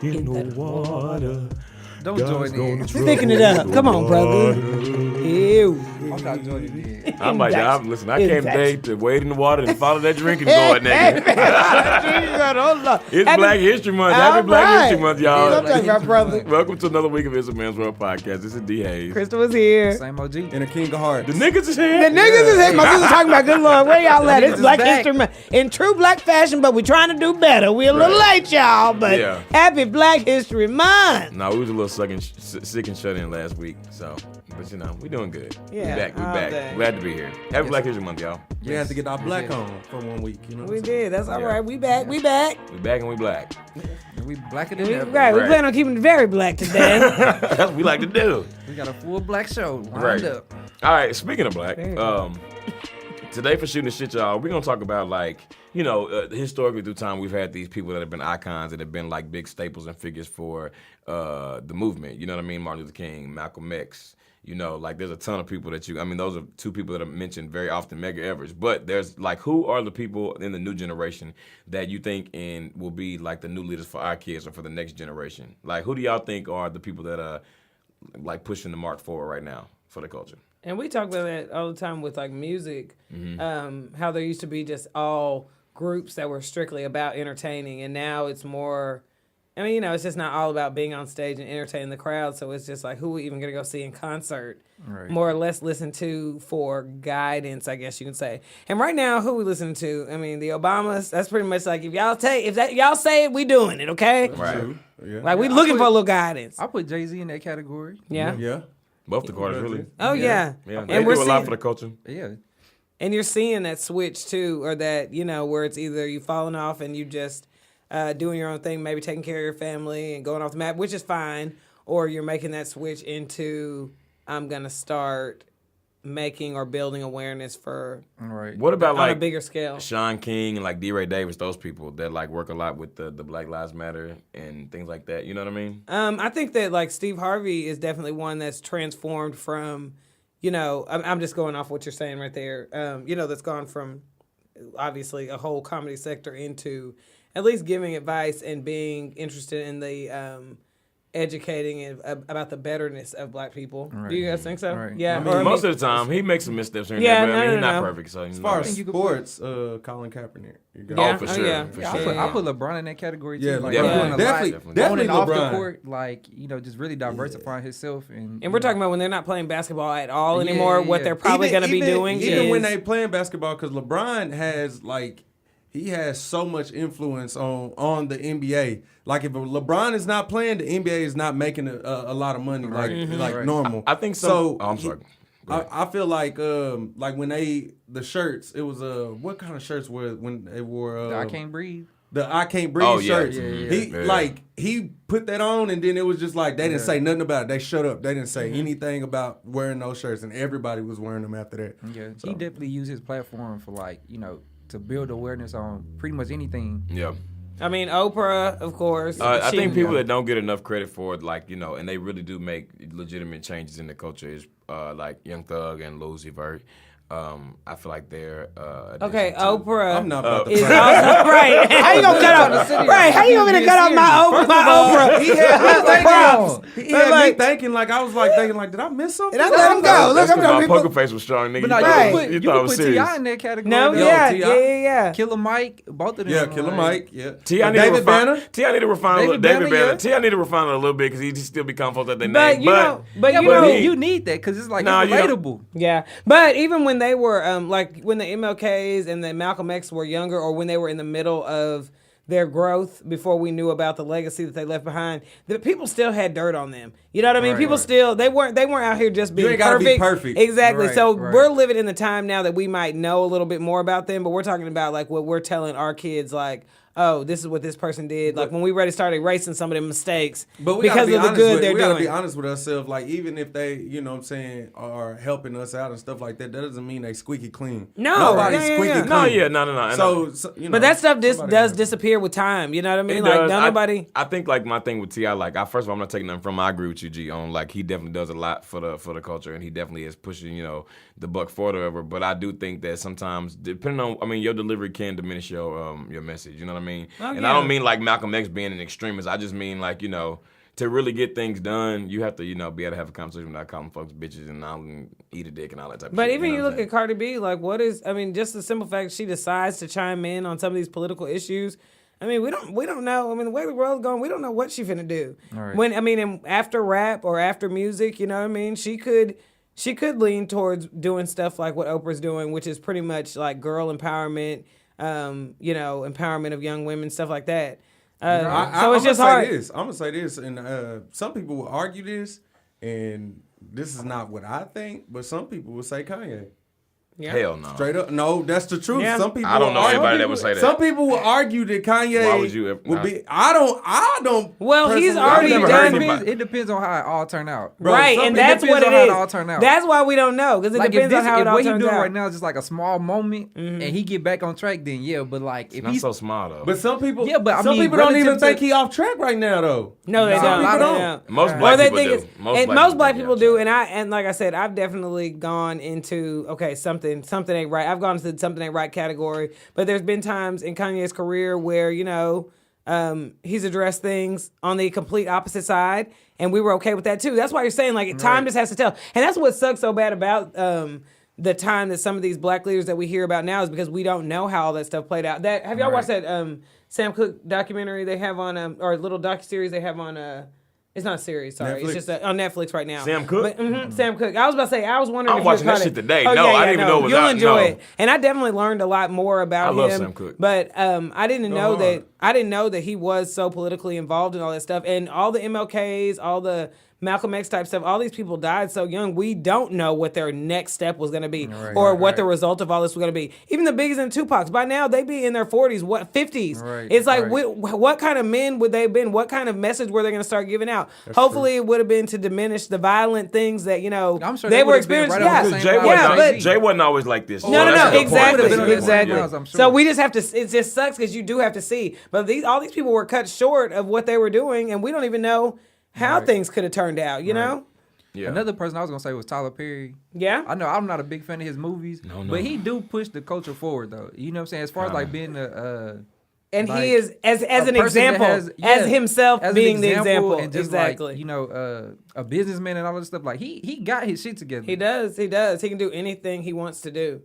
in the water. Don't join in. Sticking it up. Come on, brother. Ew. I'm not joining in. I'm like, listen, I came today to wade in the water and follow that drinking going, nigga. It's Black History Month. Happy Black History Month, y'all. Brother. Welcome to another week of It's a Man's World Podcast. This is D. Hayes. Crystal was here. Same OG. And a King of Hearts. The niggas is here. The niggas is here. My sister talking about, good Lord, where y'all at? It's niggas Black is back. History Month. In true black fashion, but we trying to do better. We a little late, y'all, but Yeah. happy Black History Month. No, we was a little sick and shut in last week, so, but you know, we doing good. Yeah, we all back. day. Glad to be here. Happy Black History Month, y'all. We had to get our black on for 1 week. You know what We I'm saying? did. That's all Yeah. right. We back. We back. We back and we black. And we blacker than We, ever. right. We Right. plan on keeping it very black today. That's what we like to do. We got a full black show lined Right. up. All right, speaking of black, There you go. today for Shooting the Shit, y'all, we're going to talk about, like, you know, historically through time, we've had these people that have been icons that have been, like, big staples and figures for the movement. You know what I mean? Martin Luther King, Malcolm X. You know, like, there's a ton of people that those are two people that are mentioned very often, Medgar Evers. But there's, like, who are the people in the new generation that you think will be, like, the new leaders for our kids or for the next generation? Like, who do y'all think are the people that are, like, pushing the mark forward right now for the culture? And we talk about that all the time with like music, how there used to be just all groups that were strictly about entertaining, and now it's more. I mean, you know, it's just not all about being on stage and entertaining the crowd. So it's just like, who are we even gonna go see in concert? Right. More or less listen to for guidance, I guess you can say. And right now, who we listening to? I mean, the Obamas. That's pretty much like, if y'all say it, we doing it, okay? Right. Yeah. Like, we looking for a little guidance. I put Jay-Z in that category. Yeah. Yeah. Both the Carters, really. Oh yeah. Yeah, And they we're do a lot seeing- for the culture. Yeah. And you're seeing that switch too, or that, you know, where it's either you falling off and you just doing your own thing, maybe taking care of your family and going off the map, which is fine, or you're making that switch into, I'm going to start making or building awareness for Right. What about on a like bigger scale. Sean King and like D. Ray Davis, those people that like work a lot with the Black Lives Matter and things like that? You know what I mean? I think that like Steve Harvey is definitely one that's transformed from, you know, I'm just going off what you're saying right there. You know, that's gone from obviously a whole comedy sector into at least giving advice and being interested in the educating about the betterness of black people. Right. Do you guys think so? Right. Yeah. I mean, or, I Most mean, of the time, he makes some missteps here and Yeah, there, but I mean, he's no. not perfect. So As far as you could sports, Colin Kaepernick. You got Yeah. for Oh, sure, yeah. for Yeah, sure. I put LeBron in that category too. Yeah, like, yeah. he's doing a definitely, lot. definitely On and off the LeBron. court, like, you know, just really diversifying himself. and we're talking about when they're not playing basketball at all Yeah, anymore, what yeah. they're probably going to be doing even is... when they playing basketball, because LeBron has like he has so much influence on the NBA. Like if LeBron is not playing, the NBA is not making a lot of money like Right. normal. I think so. Oh, I'm sorry. Go ahead. I feel like when the shirts, it was what kind of shirts were when they wore I Can't Breathe. the I Can't Breathe Oh, yeah. shirts. Yeah. He put that on, and then it was just like they didn't Yeah. say nothing about it. They shut up. They didn't say anything about wearing those shirts, and everybody was wearing them after that. Yeah, So. he definitely used his platform for, like, you know, to build awareness on pretty much anything. Yeah. I mean, Oprah, of course. I she- think people that don't get enough credit for it, like, you know, and they really do make legitimate changes in the culture is like Young Thug and Lil Uzi Vert. I feel like they're Okay, Oprah. I'm not about to is pray. also, right. How you gonna cut off? Right. How you gonna cut off my Oprah? He had me props. thinking. He had Like- me thinking like I was like thinking like, did I miss something? And I let him go. That's Look, I'm because my gonna poker face was strong, nigga. But no, Right. you thought it could was put serious. T.I. in that category. No, though. yeah, T.I. yeah. Killer Mike, both of them. Yeah, Killer Mike. Yeah. T.I. need David to refine. Banner. T.I. need to refine a little. David David Banner, Banner. yeah. T.I. need to refine it a little bit because he still be confident at their But name. you know, but Yeah, you but know, you need that because it's like Nah, it's you don't- relatable. yeah. But even when they were like when the MLKs and the Malcolm X were younger, or when they were in the middle of their growth before we knew about the legacy that they left behind, the people still had dirt on them. You know what I mean? Right, people right. still they weren't out here just being ain't gotta perfect. be perfect. Exactly. Right, so right. we're living in the time now that we might know a little bit more about them, but we're talking about like what we're telling our kids, like, oh, this is what this person did. Like when we already started erasing some of them mistakes But we because gotta be of the honest good with, they're we gotta doing. be honest with ourselves. Like even if they, you know what I'm saying, are helping us out and stuff like that, that doesn't mean they squeaky clean. No, Nobody's yeah, squeaky yeah. clean. No, yeah, no. So you know, But that stuff somebody- does disappear with time. You know what I mean? It Like does. nobody. I think like my thing with T.I., like first of all, I'm not taking nothing from him. I agree with you, G, on like he definitely does a lot for the culture, and he definitely is pushing, you know, the buck forward or whatever. But I do think that sometimes, depending on, I mean, your delivery can diminish your message. You know what I mean? Oh, and yeah. I don't mean like Malcolm X being an extremist. I just mean like, to really get things done, you have to, be able to have a conversation without calling folks bitches and eat a dick and all that type of shit. But even you you know look at Cardi B, like just the simple fact she decides to chime in on some of these political issues. I mean, we don't know. I mean, the way the world's going, we don't know what she's finna do. Right. And after rap or after music, you know what I mean? She could lean towards doing stuff like what Oprah's doing, which is pretty much like girl empowerment, empowerment of young women, stuff like that. So it's just hard. I'm gonna say this, and some people will argue this, and this is not what I think, but some people will say Kanye. Yeah. Hell no. Straight up, no, that's the truth. Yeah. Some people. I don't know will anybody that would say that. Some people will argue that Kanye Why would you ever- would be. I don't. Well, he's personally- already I've never done. heard anybody- It depends on how it all turned out. Bro, Right, some and people- that's it what depends it on how is. it all turned out. That's why we don't know, because it Like depends on how it all what he turns doing out. right now is just like a small moment, and he get back on track, then yeah. But like if Not he's so smart though. But some people. Yeah, but I some mean, people don't even relative think to- he off track right now, though. No, they No, don't. a lot They of- don't. Most Or black they people think do. it's- most black people do, and like I said, I've definitely gone into something ain't right. I've gone into something ain't right category, but there's been times in Kanye's career where he's addressed things on the complete opposite side, and we were okay with that too. That's why you're saying like time just has to tell, and that's what sucks so bad about the time that some of these black leaders that we hear about now is because we don't know how all that stuff played out. That have y'all watched that Sam Cooke documentary they have on or little docuseries they have on it's not a series, sorry. Netflix? It's just on Netflix right now. Sam Cooke? But, Sam Cooke. I was about to say, I was wondering I'm if you watching that caught shit it. today. Oh, No, yeah, I yeah, didn't even know it was You'll out. enjoy No. it. And I definitely learned a lot more about him. I love Sam Cooke. But I didn't know that he was so politically involved in all that stuff. And all the MLKs, all the Malcolm X type stuff, all these people died so young. We don't know what their next step was going to be what the result of all this was going to be. Even the Biggies and Tupacs, by now they be in their 40s, 50s. Right, It's like, right. what kind of men would they have been? What kind of message were they going to start giving out? Hopefully it would have been to diminish the violent things that, I'm sure they they were would have been experiencing. right on the Because same line yeah, with but Jay wasn't always like this. no, That's a good point. exactly, Would've been on the same exactly. lines, I'm sure. So we just have to. It just sucks because you do have to see. But all these people were cut short of what they were doing, and we don't even know how things could have turned out. You know? Yeah. Another person I was gonna say was Tyler Perry. Yeah. I know I'm not a big fan of his movies, No. but he do push the culture forward though. You know what I'm saying? As far as like being And like, he is as a an person that example, has- as himself as an being the example. and just Exactly. like, a businessman and all this stuff. Like he got his shit together. He does. He does. He can do anything he wants to do.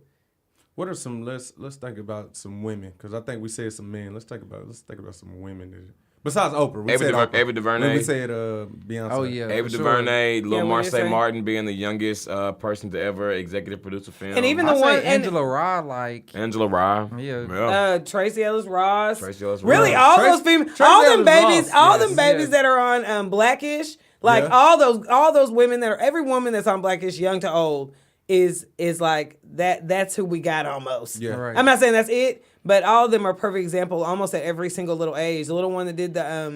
What are some? Let's think about some women, because I think we said some men. Let's think about some women. Besides Oprah, we said Oprah. Ava DuVernay. We said Beyonce. Oh yeah, Ava for sure. DuVernay, Yeah, Lil when Marseille you're saying- Martin being the youngest person to ever executive produce a film. And even I the say one- and- Angela Rye, like Angela Rye. Yeah. Tracy Ellis Ross. Tracy Ellis Really, Ross. all Tracy- those females, Tracy all them Ellis babies, Ross, all yes, them babies yes. that are on Blackish, like Yeah. all those women that are every woman that's on Blackish, young to old, is like that. That's who we got almost. Yeah. Right. I'm not saying that's it, but all of them are a perfect example, almost at every single little age. The little one that did that's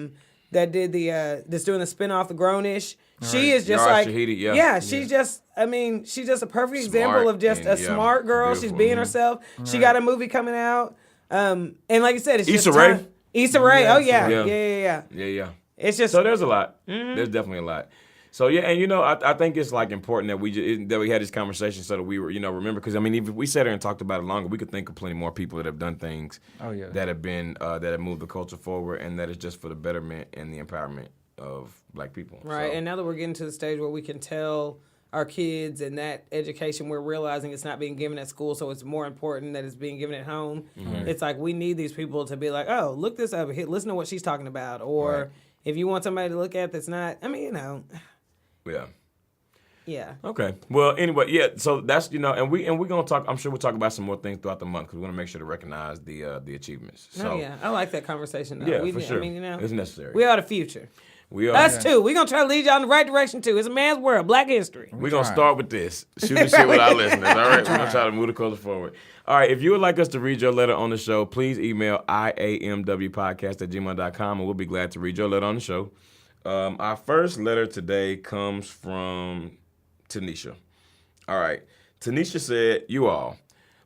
doing the spinoff, the Grownish. She is just Yara like Shahidi, yeah. she's just. I mean, she's just a perfect Smart example of just and, a smart girl. beautiful. She's being Mhm. herself. She got a movie coming out, and like you said, it's Issa just Rae? time. Issa Rae. Oh yeah. Yeah. Yeah. Yeah. It's just So there's a lot. There's definitely a lot. So yeah, and I think it's like important that we had this conversation so that we were remember, because I mean, if we sat here and talked about it longer, we could think of plenty more people that have done things Oh, yeah. that have been that have moved the culture forward, and that is just for the betterment and the empowerment of black people. right. So, And now that we're getting to the stage where we can tell our kids and that education, we're realizing it's not being given at school, so it's more important that it's being given at home. It's like we need these people to be like, oh, look this up, listen to what she's talking about, or Right. if you want somebody to look at that's not. I mean, yeah. yeah. Okay. Well, anyway, yeah. So that's and we're gonna talk. I'm sure we'll talk about some more things throughout the month, because we want to make sure to recognize the achievements. So Oh yeah, I like that conversation though. yeah, we, for sure. I mean, It's necessary. we are the future. We are. Us too. We're gonna try to lead y'all in the right direction too. It's a man's world, Black history. We're going to trying. start with this. Shoot the shit with our listeners, all right? We're going to try to move the culture forward. All right, if you would like us to read your letter on the show, please email IAMWpodcast@gmail.com, and we'll be glad to read your letter on the show. Our first letter today comes from Tanisha. All right. Tanisha said, "You all,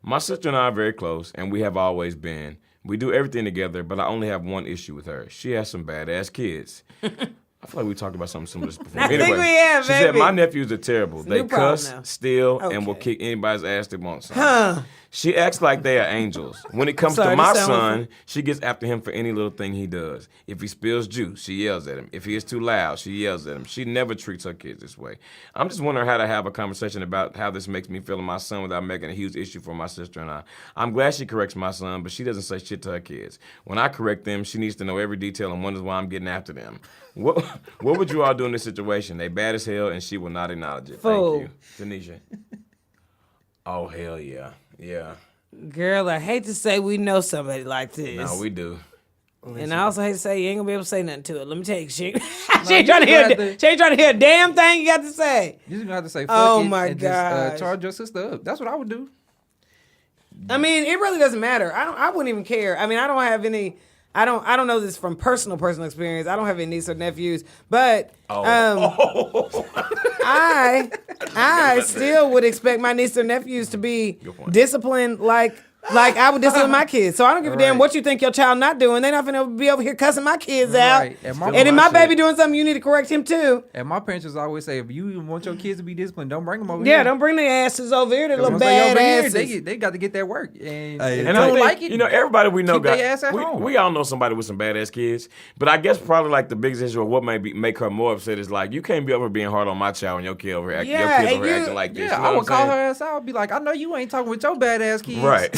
my sister and I are very close, and we have always been. We do everything together, but I only have one issue with her. She has some badass kids." I feel like we talked about something similar to this before. I think we have, she said, baby. "My nephews are terrible. a They new problem cuss, now. steal, and will Okay. kick anybody's ass that wants something." She acts like they are angels. When it comes to Sorry, my this sound- son, she gets after him for any little thing he does. If he spills juice, she yells at him. If he is too loud, she yells at him. She never treats her kids this way. I'm just wondering how to have a conversation about how this makes me feel in my son without making a huge issue for my sister and I. I'm glad she corrects my son, but she doesn't say shit to her kids. When I correct them, she needs to know every detail and wonders why I'm getting after them. What would you all do in this situation? They bad as hell, and she will not acknowledge it. Fool. Thank you. Tanisha. Oh, hell yeah. Yeah. Girl, I hate to say we know somebody like this. No, we do. And I also hate to say you ain't gonna be able to say nothing to it. Let me tell you, she ain't you trying to hear. got to- She ain't trying to hear a damn thing you got to say. You're just gonna have to say fuck Oh it my and gosh. just charge your sister up. That's what I would do. I mean, it really doesn't matter. I wouldn't even care. I mean, I don't have any. I don't know this from personal experience. I don't have any nieces or nephews, but I still would expect my nieces or nephews to be disciplined like I would discipline my kids. So I don't give a damn Right. what you think your child not doing. They're not gonna be over here cussing my kids out. Right. And my if my shit. baby doing something, you need to correct him too. And my parents just always say, if you want your kids to be disciplined, don't bring them over Yeah, here. don't bring their asses over here. They're little Once they bad over here, asses. they got to get their work. And Hey, if And they I don't think, like it, you know, everybody we know keep got. their ass at home. We all know somebody with some badass kids, but I guess probably like the biggest issue of what make her more upset is like you can't be over being hard on my child when your kid over here, Yeah, your kids and over here you- acting like this. yeah, you know I would what I'm call her saying? ass out. I'd be like, I know you ain't talking with your badass kids. Right.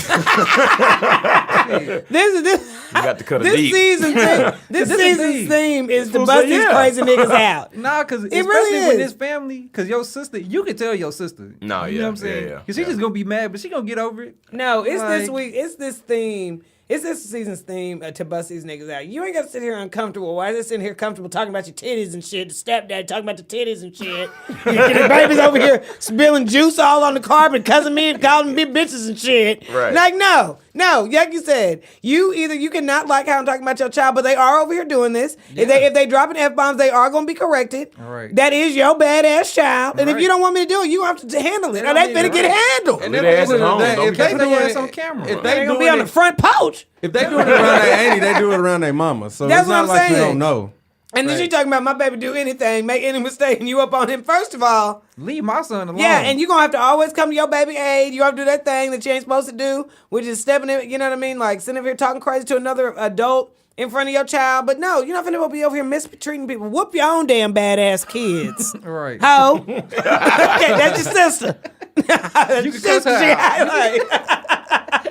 This You got to cut it this deep. season theme. This This is season's deep. theme is to Fool bust said, these yeah. crazy niggas out. Nah, because especially really with is. this family, because your sister, you can tell your sister. No, you yeah, know what I'm saying? yeah. Because she's just gonna be mad, but she gonna get over it. No, it's this Like- week. It's this theme. It's this season's theme to bust these niggas out. You ain't got to sit here uncomfortable. Why is it sitting here comfortable talking about your titties and shit? The stepdad talking about the titties and shit. The baby's over here spilling juice all on the carpet, cussing me and calling me bitches and shit. Right. Like, no, like you said, you cannot like how I'm talking about your child, but they are over here doing this. If they dropping F-bombs, they are gonna be corrected. All right. That is your badass child. And if Right. you don't want me to do it, you have to handle it. Or I they mean, finna get right. handled. And Leave then their ass at at the end home. of the day, Don't if be they Take doing their ass it- on camera. if They're they gonna be doing on the it, front porch. if they doing it around their auntie, they do it around their mama. So That's it's what not I'm like you saying. don't know. And then she talking about my baby do anything, make any mistake, and you up on him. First of all, Leave my son alone. yeah, and you gonna have to always come to your baby aid. You have to do that thing that you ain't supposed to do, which is stepping in. You know what I mean? Like sitting over here talking crazy to another adult in front of your child. But no, you're not finna be over here mistreating people. Whoop your own damn badass kids. Right. Ho. Okay, that's your sister. You can cuss her out.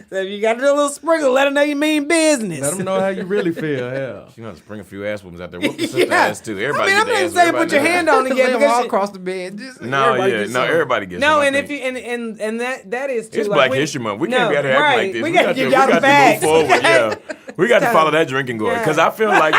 So if you got to do a little sprinkle, let her know you mean business. Let them know how you really feel. Hell. You know, just bring a few ass whoopings out there. Whoop the sister ass too. Everybody I mean, I'm get not their ass. saying Everybody put your get hand their on it Lay yet them because all she- across the bed. Just, No, everybody yeah, gets no, some. everybody gets. No, some, I and if think. you and that is too. It's like, Black we- History Month. We can't be out here right. acting like this. We gotta give y'all the we got facts. to move forward. Yeah, we got to time. follow that drinking gourd Yeah. because I feel like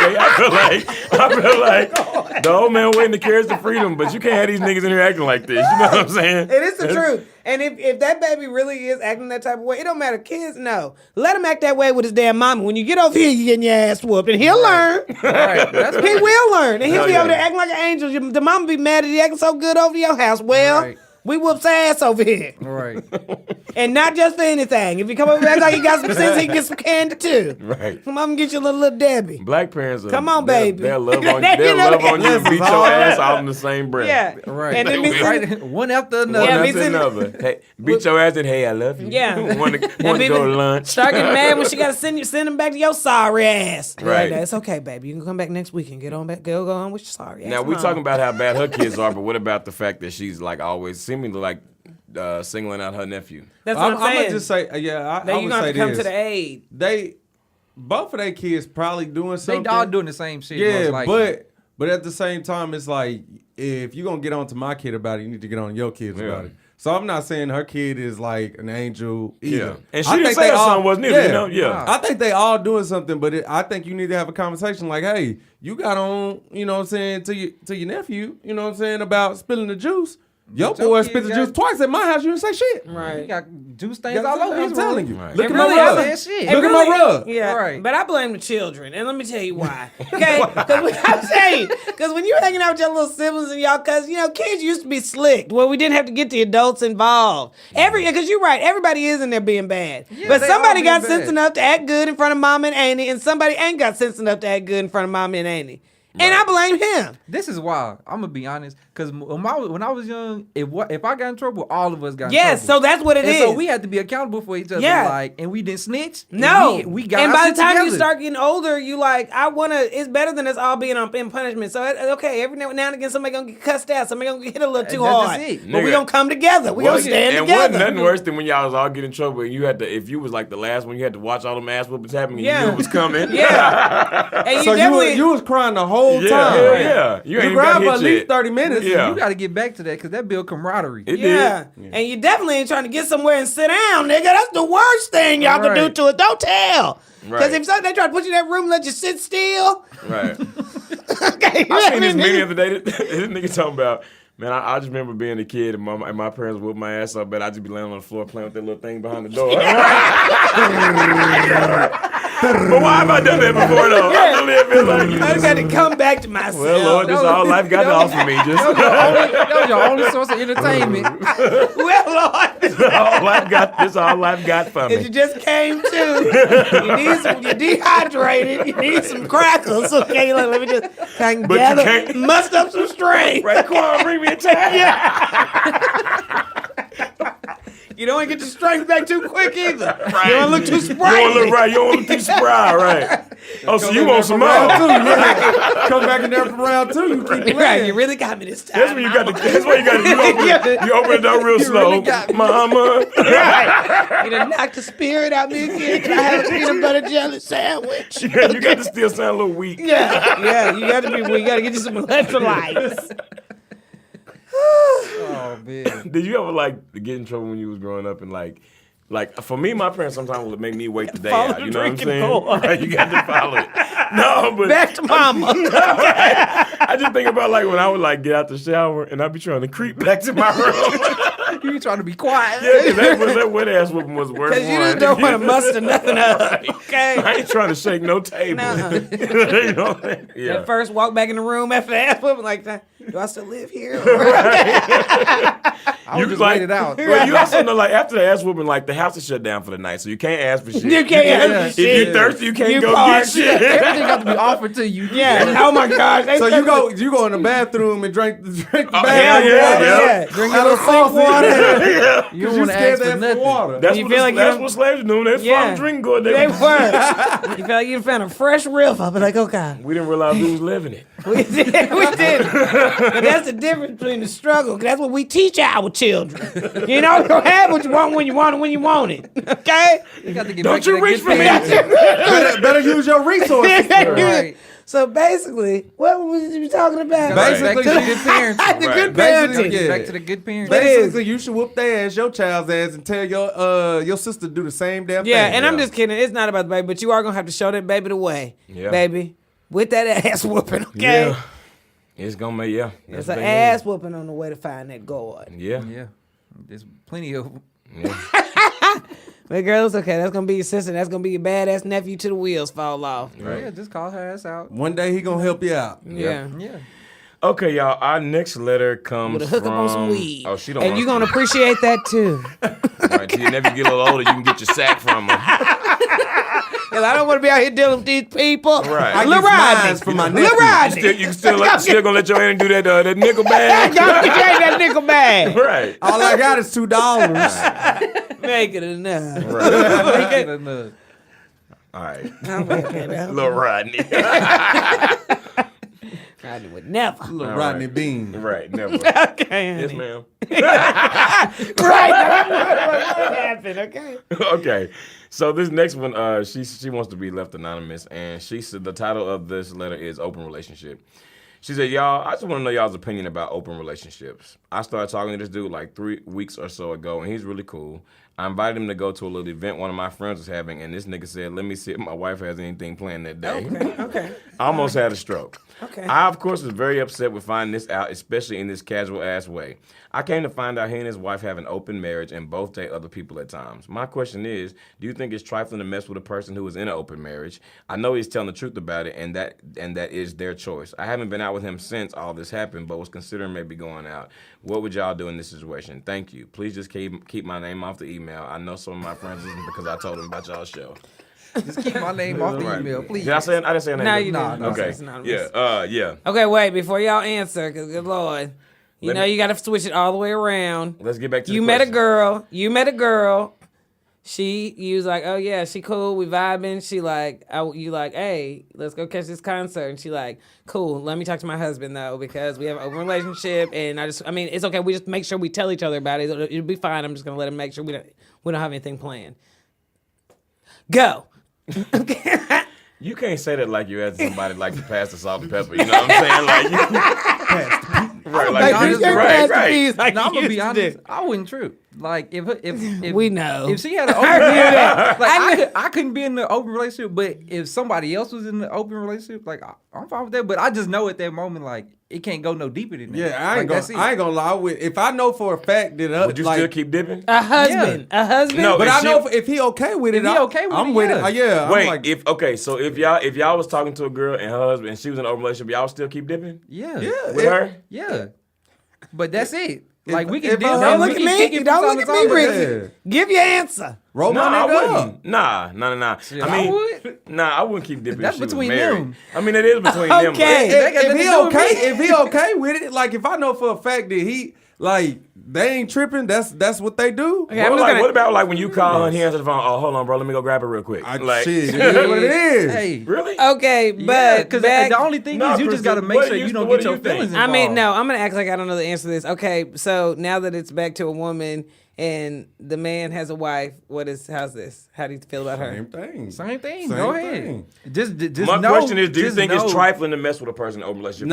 the old man waiting to carry us to freedom, but you can't have these niggas in here acting like this. You know what I'm saying? It is the truth. And if that baby really is acting that type of way, it don't matter. Kids, no. Let him act that way with his damn mama. When you get over here, you getting your ass whooped. And he'll learn. Right. That's He will learn. And he'll Hell be yeah. over there acting like an angel. The mama be mad that he acting so good over your house. Well, Right. we whoops ass over here. Right. And not just for anything. If you come over and act like he got some sense, he can get some candy too. Right. Come on and get you a little Debbie. Black parents are, Come on, they'll- baby. They'll love on, You they'll know love that. on you and beat your ass all in the same breath. Yeah. Right. And then be They will. Right. One after another. Yeah, One me after sitting- another. Hey, beat your ass and hey, I love you. Yeah. want to And go to lunch. Start getting mad when she got to send him back to your sorry ass. Right. Like, it's okay, baby. You can come back next week and get on back. Go on with your sorry ass. Now we mom. talking about how bad her kids are, but what about the fact that she's like always seemingly like singling out her nephew? That's what I'm I'm saying. gonna just say, I Then would you gonna say have to come this. to the aid. Both of their kids probably doing They something. all doing the same shit. Yeah, most likely. but at the same time, it's like if you're gonna get on to my kid about it, you need to get on your kids Yeah. about it. So I'm not saying her kid is like an angel either. Yeah. And she I didn't think say they her all- son wasn't either, you know? Yeah. I think they all doing something, but I think you need to have a conversation like, hey, you got on, you know what I'm saying, to your nephew, you know what I'm saying, about spilling the juice. Your But your boy kids spit the got- juice twice at my house. You didn't say shit. He Right. got juice stains all over his I'm telling room. you. Right. Look It at really my is. rug. That shit. It Look at my rug. Yeah, Right. but I blame the children, and let me tell you why. Okay, because when you're hanging out with your little siblings and y'all cousins, kids used to be slick. Well, we didn't have to get the adults involved. Because you're right, everybody is in there being bad. But they somebody all got being sense bad. enough to act good in front of mama and auntie, and somebody ain't got sense enough to act good in front of mama and auntie. And I blame him. This is why I'm gonna be honest, because when I was young, if I got in trouble, all of us got in trouble. Yes, so that's what it is. So we had to be accountable for each other. Yeah. And we didn't snitch. No, we got. And our by shit the time you together. start getting older, you like, I wanna. It's better than us all being in punishment. So okay, every now and again, somebody gonna get cussed out. Somebody gonna get hit a little too That's hard. just it. But we Nigga. gonna come together. We gonna stand and together. wasn't nothing worse than when y'all was all getting in trouble and you had to, if you was like the last one, you had to watch all them ass whoopings happening and you knew it was coming. Yeah. And So you was crying the whole time. Yeah. You ain't cried got for hit at least yet. 30 minutes. Yeah. You got to get back to that because that build camaraderie. It Yeah. did. And you definitely ain't trying to get somewhere and sit down, nigga. That's the worst thing y'all can do Right. to it. Don't tell. Because Right. if they try to put you in that room and let you sit still, Right. okay. I seen this meme the other day. This nigga talking about, man, I just remember being a kid and my parents whooped my ass up, but I'd just be laying on the floor playing with that little thing behind the door. But why have I done that before, though? I really feel like, I just had to come back to myself. well, Lord, this is all life got to offer me. Just That was your only source of entertainment. Well, Lord, this all life got for if you me. just came to, you're dehydrated, you need some crackers. Okay, let me just kind of But you gather, can't- must up some strength. Right, come on, bring me a tape. You don't want to get your strength back too quick either. Right. You don't look too You don't look sprightly. right. You don't look too spry, right? Oh, so you want some more? Round two, yeah. Come back in there for round two. You keep playing. Right, you really got me this time. That's when you got the. That's why you got to. You open the door real slow, really got me. Mama. Right. You done knocked the spirit out me again. Can I have a peanut butter jelly sandwich? Yeah, you got to still sound a little weak. Yeah, you got to be. You got to get you some electrolytes. Oh man. Did you ever like get in trouble when you was growing up and like for me, my parents sometimes would make me wait the day Follow out. the You know what I'm drinking saying? board. Right, you got to follow it. No, but Back to mama. I just think about like when I would like get out the shower and I'd be trying to creep back to my room. You trying to be quiet. Yeah, 'cause that wet ass whooping was worse. Because you just don't want to muster nothing up. Okay. I ain't trying to shake no table. Nuh-uh. You know what I mean? Yeah. At first, walk back in the room after the ass whooping, like, do I still live here? I would just like, wait it out. Well, you also know, like, after the ass whooping, like, the house is shut down for the night, so you can't ask for shit. You can't ask for If shit. you're thirsty, you can't You go parched. get shit. Everything got to be offered to you. Yeah. Oh my gosh. They So said- you go in the bathroom and drink the Oh, bathroom yeah, water. yeah. Drink Out your of little sink water. Yeah. You don't You want to scared ask for that for nothing. water. That's, You what, feel like that's you- what slaves do. That's Yeah. farm drinking good. They were. You felt like you found a fresh river. I'll be like, okay. We didn't realize who was living it. We did. We did. But that's the difference between the struggle. 'Cause that's what we teach our children. You know, you don't have what you want when you want it when you want it. Okay? You got to get Don't back to you that reach good for me. parent. Better use your resources. Right. So basically, what was you talking about? Back Basically, to the good parents. The good Basically, parenting. yeah. Back to the good parents. But it is. Basically, you should whoop their ass, your child's ass, and tell your sister to do the same damn Yeah, thing. and I'm just kidding. It's not about the baby, but you are gonna have to show that baby the way, Yeah. baby, with that ass whooping. Okay, Yeah. It's gonna make, yeah. there's That's an what they ass whooping on the way to find that God. need. Yeah. Yeah. There's plenty of them. Yeah. But girl, it's okay. That's gonna be your sister. That's gonna be your badass nephew till the wheels fall off. Right. Yeah, just call her ass out. One day he gonna help you out. Yeah. Yeah. Okay, y'all. Our next letter comes With a hook from. up on some weed. Oh, she don't. And want you're gonna appreciate that too. Right, till you never get a little older, you can get your sack from her. Cause I don't want to be out here dealing with these people. Right. I Lil get Rodney. mines for my Lil nephew. Rodney. You still gonna let your auntie do that nickel bag? Y'all can take that nickel bag. Right. All I got is $2. Make it enough. Make it enough. All right. I'm okay, man. Little Rodney. Rodney would never. Little All Rodney right. Bean. Right. Never. Okay, Yes, honey. ma'am. Right. What happened? Okay. Okay. So this next one, she wants to be left anonymous, and she said the title of this letter is "Open Relationship." She said, "Y'all, I just want to know y'all's opinion about open relationships. I started talking to this dude like 3 weeks or so ago, and he's really cool. I invited him to go to a little event one of my friends was having, and this nigga said, 'Let me see if my wife has anything planned that day.' Okay. I almost had a stroke. Okay. I, of course, was very upset with finding this out, especially in this casual-ass way. I came to find out he and his wife have an open marriage and both date other people at times. My question is, do you think it's trifling to mess with a person who is in an open marriage? I know he's telling the truth about it, and that is their choice. I haven't been out out with him since all this happened, but was considering maybe going out. What would y'all do in this situation? Thank you. Please just keep my name off the email. I know some of my friends listen because I told them about y'all's show. Just keep my name off the email, please. Did I say? I didn't say a name. No, you Nah, didn't. no. Okay. It's anonymous. Yeah. Okay, wait, before y'all answer, because good Lord. You know you got to switch it all the way around. Let's get back to You the met a question. girl. You was like, oh yeah, she cool, we vibing. She like, you like, hey, let's go catch this concert. And she like, cool, let me talk to my husband though, because we have an open relationship. And it's okay. We just make sure we tell each other about it. It'll be fine. I'm just going to let him make sure we don't have anything planned. Go. Okay. You can't say that like you asked somebody like to pass the salt and pepper. You know what I'm saying? Like, right, like, right. Like No, I'm you gonna be used to honest. do. I wouldn't trip. Like if We know. if she had an open relationship, like I couldn't be in the open relationship. But if somebody else was in the open relationship, like I'm fine with that. But I just know at that moment, like it can't go no deeper than that. Yeah, I ain't Like, gonna lie. If I know for a fact that would you like, still keep dipping? A husband. No, but if I she- know if he okay with it, If he okay with I'm it, with yeah. it. Yeah. I'm Wait, like, if y'all was talking to a girl and her husband and she was in an open relationship, y'all would still keep dipping Yeah, with her? yeah. But that's it. Like we can if deal. I- with Don't it. look We at can me. kick it Don't from look time at to me, time. Ricky. Yeah. Give your answer. roll No, my I nigga up. wouldn't. Nah. Shit, I I mean, would. I wouldn't keep dipping. That's if she was between married. them. I mean, it is between them. Okay. That got If nothing he to do with okay, me. if he okay with it, like if I know for a fact that he like they ain't tripping, that's what they do. Okay, I'm What, just like, gonna- what about like when you call her and he answers the phone? Oh, hold on, bro. Let me go grab her real quick. Like, Shit, it is what it is. Hey, really? Okay, yeah, but because back, the only thing No, is you just Kristen, got to make what sure do you- you don't what get do your you think? feelings I involved. mean, no, I'm gonna act like I don't know the answer to this. Okay, so now that it's back to a woman and the man has a wife, how's this? How do you feel about her? Same thing. Same thing. Same Go thing. ahead. Just My know, question is, do you just think know. it's trifling to mess with a person in an open relationship?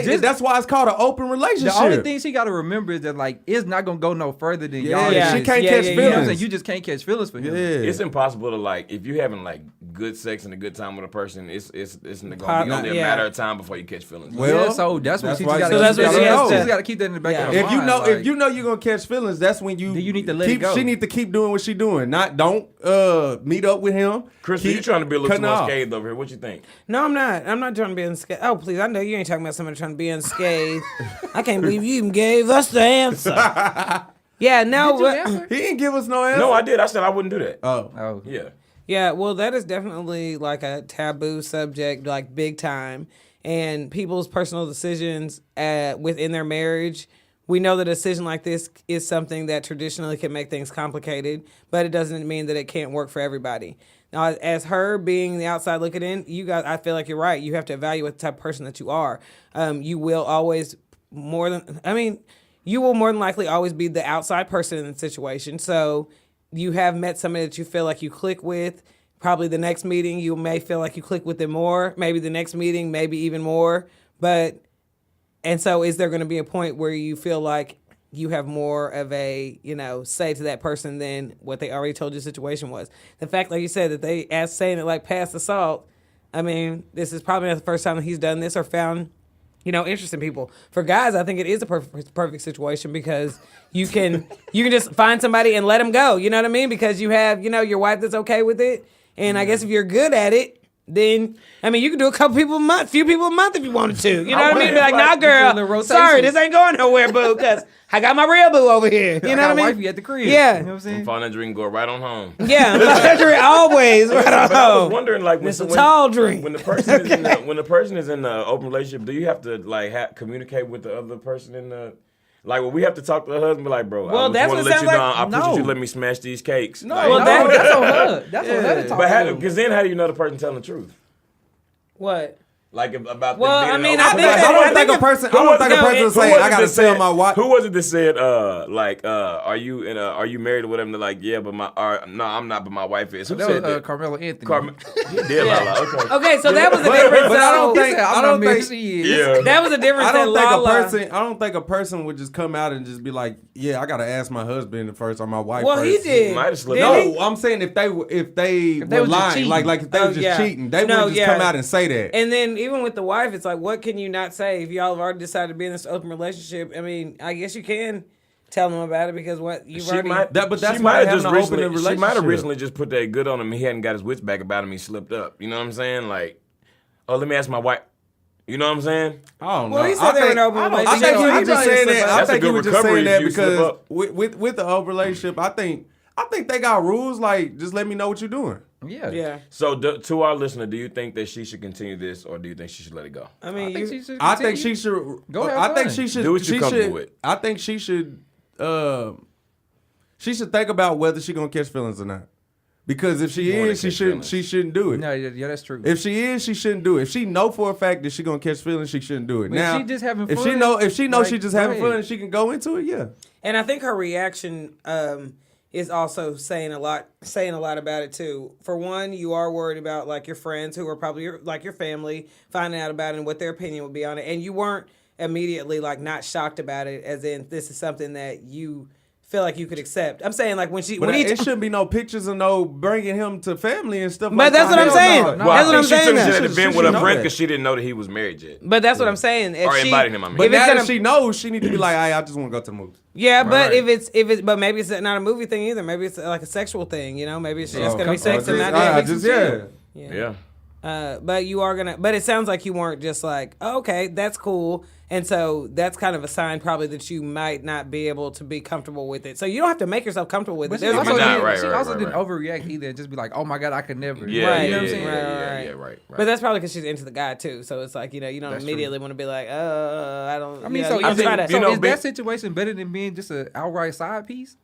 Just- That's why it's called an open relationship. The only thing she got to remember is that like it's not gonna go no further than y'all. Yeah. she can't Yeah, catch yeah, You know what I'm feelings. saying? You just can't catch feelings for him. Yeah, It's impossible to like if you're having like good sex and a good time with a person. It's gonna be only a Yeah. matter of time before you catch feelings. Well, Yeah, so that's what that's she why- just So got that's what she has to- to keep that in the back Yeah. of her if you mind, know like, if you know you're gonna catch feelings, that's when you Then you need to let it go. She need to keep doing what she doing. Don't meet up with him. Chris, Keep you're trying to be a little too cutting off. unscathed over here. What you think? No, I'm not. I'm not trying to be unscathed. Oh, please, I know you ain't talking about somebody trying to be unscathed. I can't believe you even gave us the answer. Yeah, no. Did you answer? He didn't give us no answer. No, I did. I said I wouldn't do that. Oh, Yeah. Yeah, well, that is definitely like a taboo subject, like big time. And people's personal decisions within their marriage, we know that a decision like this is something that traditionally can make things complicated, but it doesn't mean that it can't work for everybody. Now, as her being the outside looking in, you guys, I feel like you're right. You have to evaluate the type of person that you are. You will always you will more than likely always be the outside person in the situation. So you have met somebody that you feel like you click with. Probably the next meeting, you may feel like you click with them more. Maybe the next meeting, maybe even more. And so is there going to be a point where you feel like you have more of a, say to that person than what they already told you the situation was? The fact, like you said, that they saying it like pass the salt, I mean, this is probably not the first time that he's done this or found, interest in people. For guys, I think it is a perfect situation because you can just find somebody and let them go. You know what I mean? Because you have, your wife that's okay with it. And I guess if you're good at it, then, you can do a few people a month if you wanted to. You know what I mean? Be like, nah, do a little girl, rotation. sorry, this ain't going nowhere, boo, because I got my real boo over here. You know what I mean? Wifey at the crib. Yeah. You know what I'm saying? Find that drink, go right on home. Yeah, always right on But I was home. wondering, like, It's a tall drink. when the person is when the person is in an open relationship, do you have to like communicate with the other person in the? Like, will we have to talk to the husband? Be like, bro, Well, I that's just want what to it let you sounds know like. I appreciate you No. let me smash these cakes. No, Like, Well, that's on her. That's on her to talk but to. because then how do you know the person telling the truth? What? Like about Well, them I being mean, in I an think open that- I don't think think a person. Who I don't was think it- a person who saying was I it gotta that tell said- my wife. Who was it that said, are you married or whatever? And they're like, yeah, but no, I'm not, but my wife is. Who That said was that? Carmelo Anthony. He did, Lala. Okay. Okay, so that was the difference. but I don't So- think- He said, I I'm don't not married. think- She is. Yeah. that was the difference. I don't that think Lala, a person. I don't think a person would just come out and just be like, "Yeah, I gotta ask my husband first or my wife." Well, first. he did. Might have slipped Didn't up. he? No, I'm saying if they were they was just lying, cheating. like if they Oh, was just yeah. cheating, they No, would just yeah. come out and say that. And then even with the wife, it's like, what can you not say if y'all have already decided to be in this open relationship? I mean, I guess you can tell them about it because you've She already. might, That- but that's she why might have having just an open recently. She might have relationship. recently just put that good on him. He hadn't got his wits back about him. He slipped up. You know what I'm saying? Like, oh, let me ask my wife. You know what I'm saying? I don't know. Well, he said they were in an open I relationship. think he I was just think saying it's that. a- I That's a think he good was just recovery saying that if you slip because up. with the open relationship, I think they got rules like just let me know what you're doing. Yeah. Yeah. So to our listener, do you think that she should continue this, or do you think she should let it go? I mean, I think she should. I think continue. she should. Go have I think fun. she should Do what you're she comfortable should- with. I think she should. She should think about whether she gonna catch feelings or not. Because if she More than is, she catch shouldn't. feelings. She shouldn't do it. No, yeah, that's true. If she is, she shouldn't do it. If she know for a fact that she gonna catch feelings, she shouldn't do it. But Now, she just having if she fun, know, like, she just go having ahead. fun and she can go into it, yeah. And I think her reaction is also saying a lot about it too. For one, you are worried about like your friends who are probably your family finding out about it and what their opinion would be on it, and you weren't immediately like not shocked about it, as in this is something that you feel like you could accept. I'm saying like when But it shouldn't be no pictures and no bringing him to family and stuff. But like that's that. what I'm Hell saying. no. Well, Well, that's I what I'm think she saying. took She it at the should- event she with should her know friend that. because she didn't know that he was married yet. But that's what I'm saying. If Or she, inviting him, I mean. But if it's now gonna- that she knows, she need to be like, "Hey, I just want to go to the movie." Yeah, but Right. if it's but maybe it's not a movie thing either. Maybe it's like a sexual thing. You know, maybe it's just gonna be sex and not dating. Yeah. But you are gonna. But it sounds like you weren't just like, oh, okay, that's cool, and so that's kind of a sign probably that you might not be able to be comfortable with it. So you don't have to make yourself comfortable with it. But she There's also, You're not, didn't, right, she right, also right, didn't right. overreact either and just be like, oh my God, I could never. Yeah, Right. You yeah, know what I'm yeah, saying? yeah, right. But that's probably because she's into the guy too. So it's like you don't That's immediately want to be like, I don't. I mean, yeah, so, you don't is, try it, to. so you know, is big- that situation better than being just an outright side piece?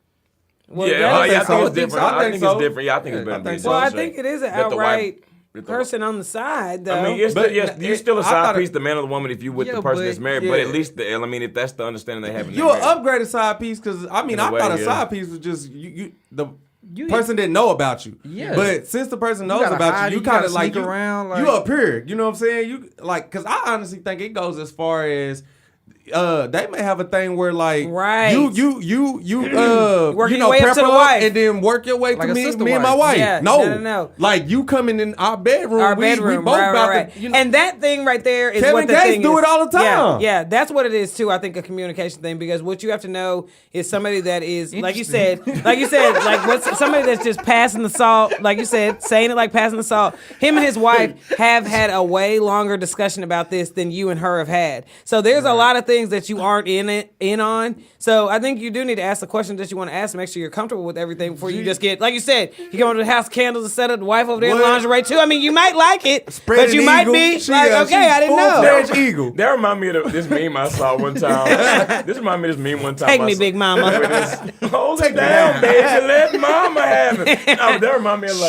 Well, Yeah, that is I a- think it's different. I think so. it's different. Yeah, I think it's I better than think being so. Well, I selfish. think it is an Let the wife- outright let the- person on the side, though. I mean, it's But you're still a I side thought piece, the man or the woman, if you with Yeah, the person but- that's married. But yeah. at least, I mean, if that's the understanding they have in You their an marriage. upgraded side piece because I mean In a I way, thought a yeah. side piece was just the You- person didn't know about you. Yeah. But since the person knows gotta about hide you, it, you you kind gotta of like sneak you, around, like- you up here. You know what I'm saying? You like because I honestly think it goes as far as. They may have a thing where like Right. you Work you your know way up prep to the her up wife. and then work your way Like to a me sister and my wife. wife. Yeah, No. no. Like you coming in our bedroom. Our we bedroom, both right, about right. to, you know, And that thing right there is Kevin what the Gates thing do is. it all the time. Yeah, that's what it is too. I think a communication thing because what you have to know is somebody that is like you said, like what's somebody that's just passing the salt. Like you said, saying it like passing the salt. Him and his wife have had a way longer discussion about this than you and her have had. So there's a lot of things that you aren't in on. So I think you do need to ask the questions that you want to ask to make sure you're comfortable with everything before you just get, like you said, you come over to the house, candles, and set up the wife over there in What? lingerie too. I mean, you might like it, Spread but an you might eagle. be She, like, okay, she's I didn't know. full-fledged eagle. That remind me of this meme I saw one time. This remind me of this meme one time. Take I me, saw- big mama. With this, hold it down, baby. Let mama have it. No, that remind me of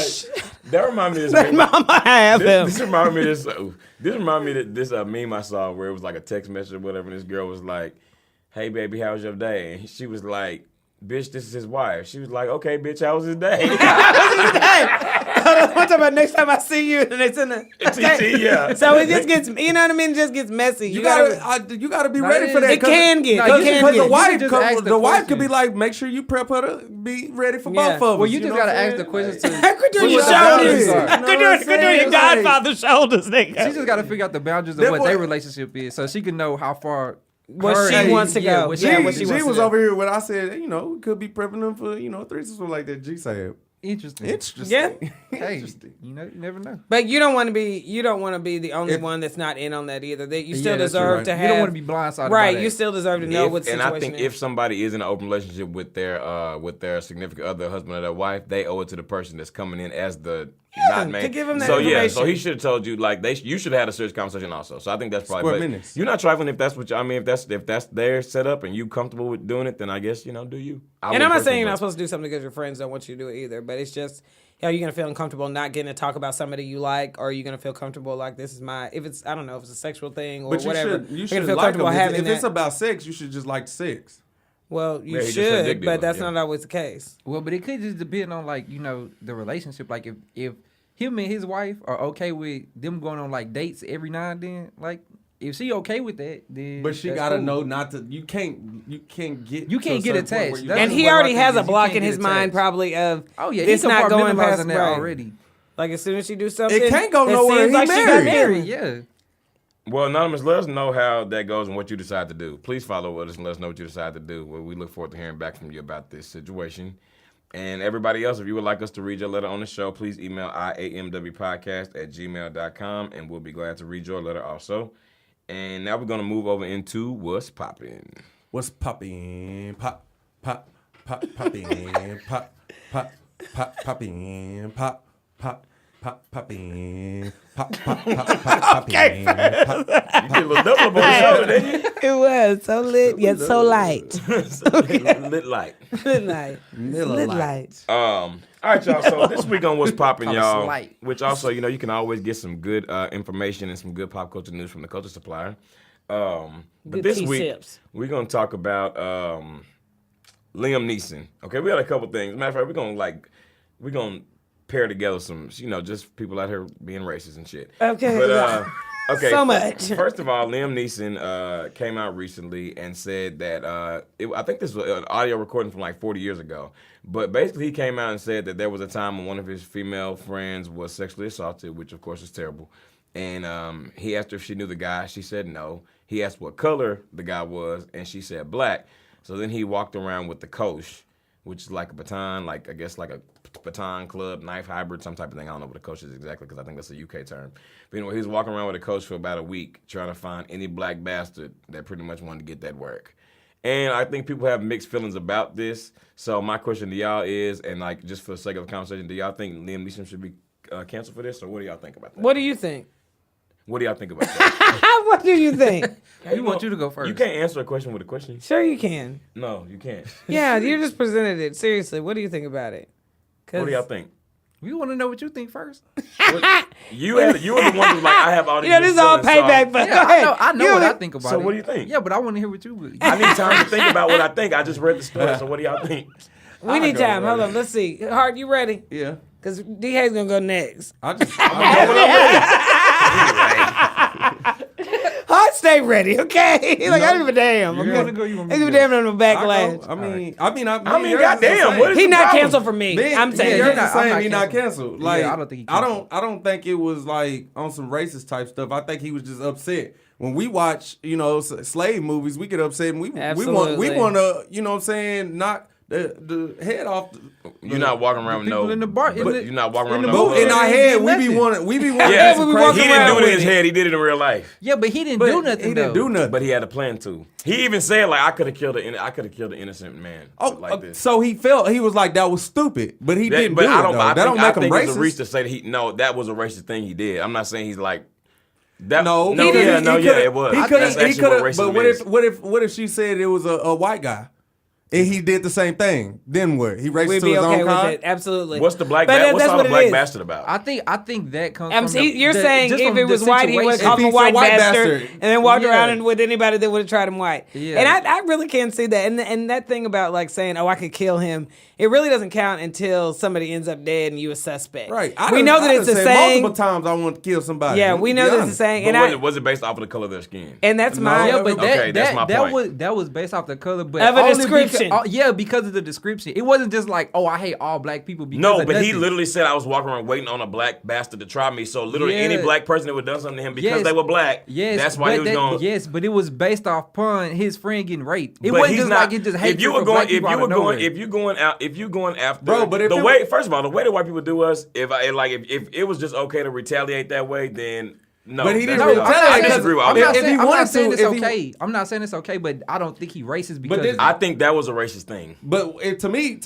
that remind me of this Let meme. mama have him. This remind me of this. This remind me of this meme I saw where it was like a text message or whatever. And this girl was like, "Hey baby, how was your day?" And she was like, "Bitch, this is his wife." She was like, "Okay, bitch, how was his day?" I'm talking about next time I see you, and it's in the TT, yeah. So it just gets, you know what I mean? It just gets messy. You gotta be ready for that. It can get. No, It you can just- Because get. the wife, just ask the wife could question. be like, make sure you prep her to be ready for Yeah. both of us. Well, you just know gotta what I'm ask the saying? questions Like, to. I could do see your what the boundaries shoulders. are. I could do it. Could do your Godfather shoulders, nigga. She just got to figure out the boundaries of That what boy- their relationship is, so she can know how far. What her she and- wants to go. what Yeah, she what wants she to G wants do. was to do. over here when I said, we could be prepping them for, threesomes like that G said. Interesting. Interesting. Yeah. Hey, you never know. But you don't want to be the only one that's not in on that either. That you still Yeah, that's deserve right. to have. You don't want to be blindsided. by Right, that. you still deserve to know what the And situation I think is. if somebody is in an open relationship with their significant other, husband or their wife, they owe it to the person that's coming in as the not man. to give them that so yeah, information. so he should have told you like you should have had a serious conversation also. So I think that's probably. Square But minutes. you're not trifling if that's what you, I mean. If that's their setup and you comfortable with doing it, then I guess do you. And I'm not saying you're not supposed to do something because your friends don't want you to do it either, but it's just, are you going to feel uncomfortable not getting to talk about somebody you like, or are you going to feel comfortable like this is if it's, I don't know, if it's a sexual thing or But you whatever, should you're gonna feel like comfortable them. having If that. it's about sex, you should just like sex. Well, you Yeah, he just should, addicted, but that's yeah. not always the case. Well, but it could just depend on the relationship. Like if him and his wife are okay with them going on like dates every now and then, like if she okay with that, then But she that's gotta cool. know not to. You can't get. You can't to a get certain point where attached. you That's And gotta- he what I already think has a is you block can't in get his mind attached. probably of, Oh yeah, it's he not going past compartmentalizing that right. already. Like as soon as she do something, It can't go that nowhere. seems He like she got married. married. Yeah. Well, Anonymous, let us know how that goes and what you decide to do. Please follow us and let us know what you decide to do. Well, we look forward to hearing back from you about this situation. And everybody else, if you would like us to read your letter on the show, please email IAMW Podcast at gmail.com, and we'll be glad to read your letter also. And now we're gonna move over into what's popping. What's popping? Pop, pop, pop, popping, pop, pop, pop, popping, pop, pop. Pop, popping, pop, pop, pop, pop, popping. You did a little double on the shoulder, didn't you? It was so lit yet so light. Lit light. Lit light. Lit light. All right, y'all. So this week on What's Poppin', Kinda y'all, slight. which also, you can always get some good information and some good pop culture news from the Culture Supplier. But Good this key week, tips. we're going to talk about Liam Neeson. Okay, we got a couple things. Matter of fact, we're going to pair together some, just people out here being racist and shit. Okay. But, okay. So much. First of all, Liam Neeson came out recently and said that I think this was an audio recording from like 40 years ago. But basically, he came out and said that there was a time when one of his female friends was sexually assaulted, which of course is terrible. And he asked her if she knew the guy. She said no. He asked what color the guy was, and she said black. So then he walked around with the kosh, which is like a baton, like a baton club, knife hybrid, some type of thing. I don't know what a kosh is exactly because I think that's a UK term. But anyway, he was walking around with a kosh for about a week trying to find any black bastard that pretty much wanted to get that work. And I think people have mixed feelings about this. So my question to y'all is, and like just for the sake of the conversation, do y'all think Liam Neeson should be canceled for this, or what do y'all think about that? What do you think? What do y'all think about that? What do you think? We want you to go first. You can't answer a question with a question. Sure you can. No, you can't. Yeah, you just presented it. Seriously, what do you think about it? What do y'all think? We want to know what you think first. You were the one who was like, I have all these. This is all feelings, so payback. But Yeah, I know what I think about it. So what do you think? Yeah, but I want to hear what you. I need time to think about what I think. I just read the story, so what do y'all think? we need go time. Hold ready. on. Let's see. Hart, you ready? Yeah. Because D. Hayes going to go next. Hart, stay ready, okay? I don't give a damn. You wanna go, you want me I give a to damn on the backlash. I mean, goddamn, what is He the not problem? canceled for me. I'm saying. you're you're not not- I'm saying not he not canceled. canceled. Like, Yeah, I don't think he I canceled. don't think it was like on some racist type stuff. I think he was just upset. When we watch, slave movies, we get upset and we Absolutely. want to, knock the head off. You're not walking around with people no. in the bar- in but the- you're not walking in around the with no. movie, In our Yeah, head, he we be messed it. wanting. We be wanting. Yeah, to we do be some walking He crazy- didn't do it around in his with head. He did it in real life. Yeah, but he didn't But do nothing. He didn't do nothing. But he had a plan to. He even said like, I could have killed the innocent man. Like this. So he was like that was stupid, but he didn't But do I it. don't. Though. I That don't think, make him it's a reach racist. to say that that was a racist thing he did. I'm not saying he's like. That, No, no, he yeah, didn't. no, He yeah, coulda- it was. He That's could actually have. what But racism is. what if she said it was a white guy, and he did the same thing? Then what? He racist We'd to be his okay own with kind. it. Absolutely. What's the black? But What's that's all what the it black is. bastard about? I think that comes from. You're saying just if from it the was white, he would situation. call him a If he white said white bastard, bastard. and then walked Yeah. around and with anybody that would have tried him white. Yeah. And I really can't see that. And that thing about like saying, oh, I could kill him, it really doesn't count until somebody ends up dead and you a suspect. Right. We know that it's a saying. Multiple times I want to kill somebody. Yeah, we know that it's a saying. But And was it based off of the color of their skin? and that's my. Yeah, but Okay, that's my point. that was based off the color, but Of a only description. Because of the description. It wasn't just like, oh, I hate all black people. Because No, of but he nothing. literally said I was walking around waiting on a black bastard to try me. So literally Yeah. any black person that would have done something to him because Yes. they were black, Yes, that's why he was going. Yes, but it was based off upon his friend getting raped. It But wasn't he's just not. like it just hates if you were for going, black if people you out were of nowhere. going, if you going after, Bro, but if the it way, was- first of all, the way that white people do us, if it was just okay to retaliate that way, then no. But he didn't that's- retaliate I because- disagree with all I'm that. not If he saying, I'm wanted not saying to, it's if he- okay. I'm not saying it's okay, but I don't think he racist because this- of I it. think that was a racist thing. But to me,